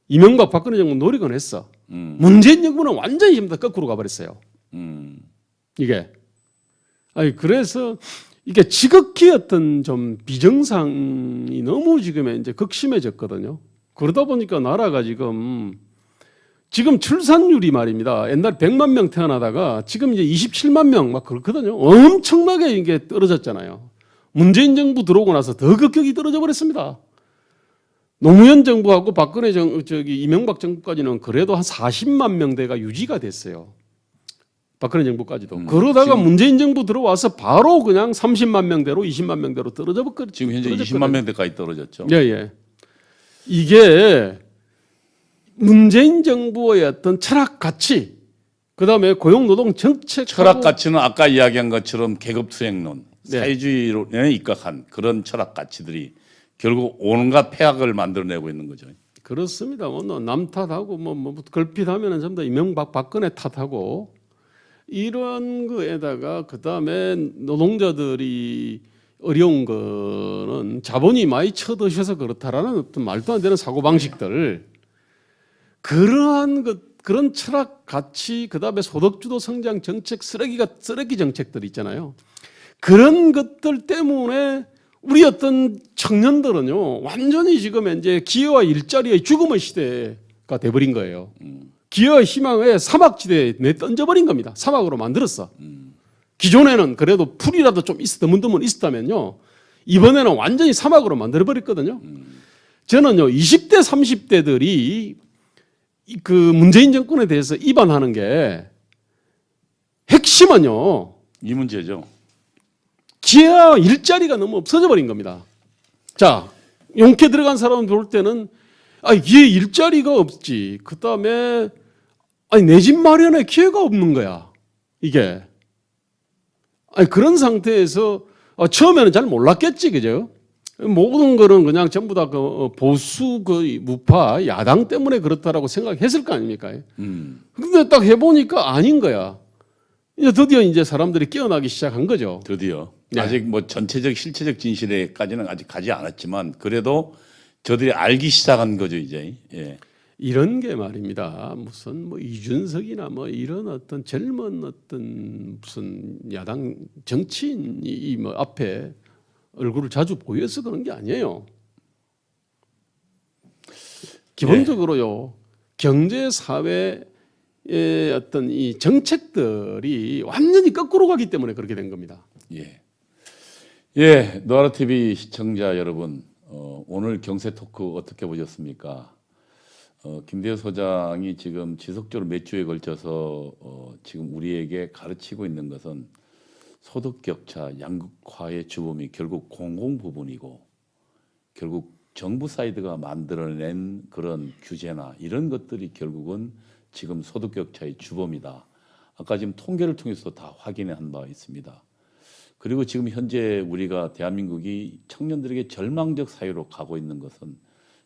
이명박 박근혜 정부 노력은 했어. 문재인 정부는 완전히 지금 다 거꾸로 가버렸어요. 이게 아니 그래서 이게 지극히 어떤 좀 비정상이 너무 지금 이제 극심해졌거든요. 그러다 보니까 나라가 지금 출산율이 말입니다. 옛날 100만 명 태어나다가 지금 이제 27만 명 막 그렇거든요. 엄청나게 이게 떨어졌잖아요. 문재인 정부 들어오고 나서 더 급격히 떨어져 버렸습니다. 노무현 정부하고 박근혜 이명박 정부까지는 그래도 한 40만 명대가 유지가 됐어요. 박근혜 정부까지도. 그러다가 문재인 정부 들어와서 바로 그냥 30만 명대로 20만 명대로 떨어져 버렸거든요. 지금 현재 20만 명대까지 떨어졌죠. 예, 예. 이게 문재인 정부의 어떤 철학 가치, 그다음에 고용 노동 정책 철학 가치는 아까 이야기한 것처럼 계급 수행론, 네. 사회주의론에 입각한 그런 철학 가치들이 결국 온갖 폐악을 만들어내고 있는 거죠. 그렇습니다. 남 탓하고 뭐 걸핏하면은 전부 다 이명박 박근혜 탓하고 이런 거에다가 그다음에 노동자들이 어려운 거는 자본이 많이 쳐드셔서 그렇다라는 어떤 말도 안 되는 사고 방식들 그런 철학 가치 그다음에 소득주도 성장 정책 쓰레기 정책들 있잖아요. 그런 것들 때문에 우리 어떤 청년들은요 완전히 지금 이제 기회와 일자리의 죽음의 시대가 돼버린 거예요. 기회와 희망의 사막지대에 던져버린 겁니다. 사막으로 만들었어. 기존에는 그래도 풀이라도 좀 드문드문 있었다면요. 이번에는 완전히 사막으로 만들어버렸거든요. 저는요 20대 30대들이 그 문재인 정권에 대해서 입안하는 게 핵심은요. 이 문제죠. 기회와 일자리가 너무 없어져 버린 겁니다. 자, 용케 들어간 사람 볼 때는 기회 일자리가 없지. 그다음에 내 집 마련에 기회가 없는 거야. 이게. 그런 상태에서 처음에는 잘 몰랐겠지, 그죠? 모든 거는 그냥 전부 다 그 보수 그 무파 야당 때문에 그렇다라고 생각했을 거 아닙니까? 근데 딱 해보니까 아닌 거야. 이제 드디어 이제 사람들이 깨어나기 시작한 거죠. 드디어. 네. 아직 뭐 전체적 실체적 진실에까지는 아직 가지 않았지만 그래도 저들이 알기 시작한 거죠 이제. 예. 이런 게 말입니다. 무슨 뭐 이준석이나 뭐 이런 어떤 젊은 어떤 무슨 야당 정치인이 뭐 앞에 얼굴을 자주 보여서 그런 게 아니에요. 기본적으로요 경제 사회의 어떤 이 정책들이 완전히 거꾸로 가기 때문에 그렇게 된 겁니다. 예. 예, 노아라 TV 시청자 여러분, 오늘 경제 토크 어떻게 보셨습니까? 김대호 소장이 지금 지속적으로 몇 주에 걸쳐서 지금 우리에게 가르치고 있는 것은 소득 격차 양극화의 주범이 결국 공공 부분이고 결국 정부 사이드가 만들어낸 그런 규제나 이런 것들이 결국은 지금 소득 격차의 주범이다. 아까 지금 통계를 통해서 다 확인한 바 있습니다. 그리고 지금 현재 우리가 대한민국이 청년들에게 절망적 사회로 가고 있는 것은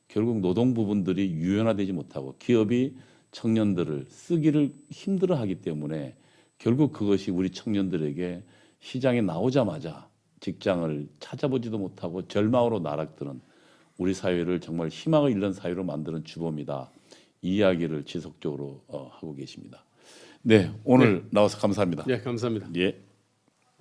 결국 노동 부분들이 유연화되지 못하고 기업이 청년들을 쓰기를 힘들어하기 때문에 결국 그것이 우리 청년들에게 시장에 나오자마자 직장을 찾아보지도 못하고 절망으로 나락드는 우리 사회를 정말 희망을 잃는 사회로 만드는 주범이다. 이 이야기를 지속적으로 하고 계십니다. 네, 오늘 나와서 감사합니다. 네, 감사합니다. 예.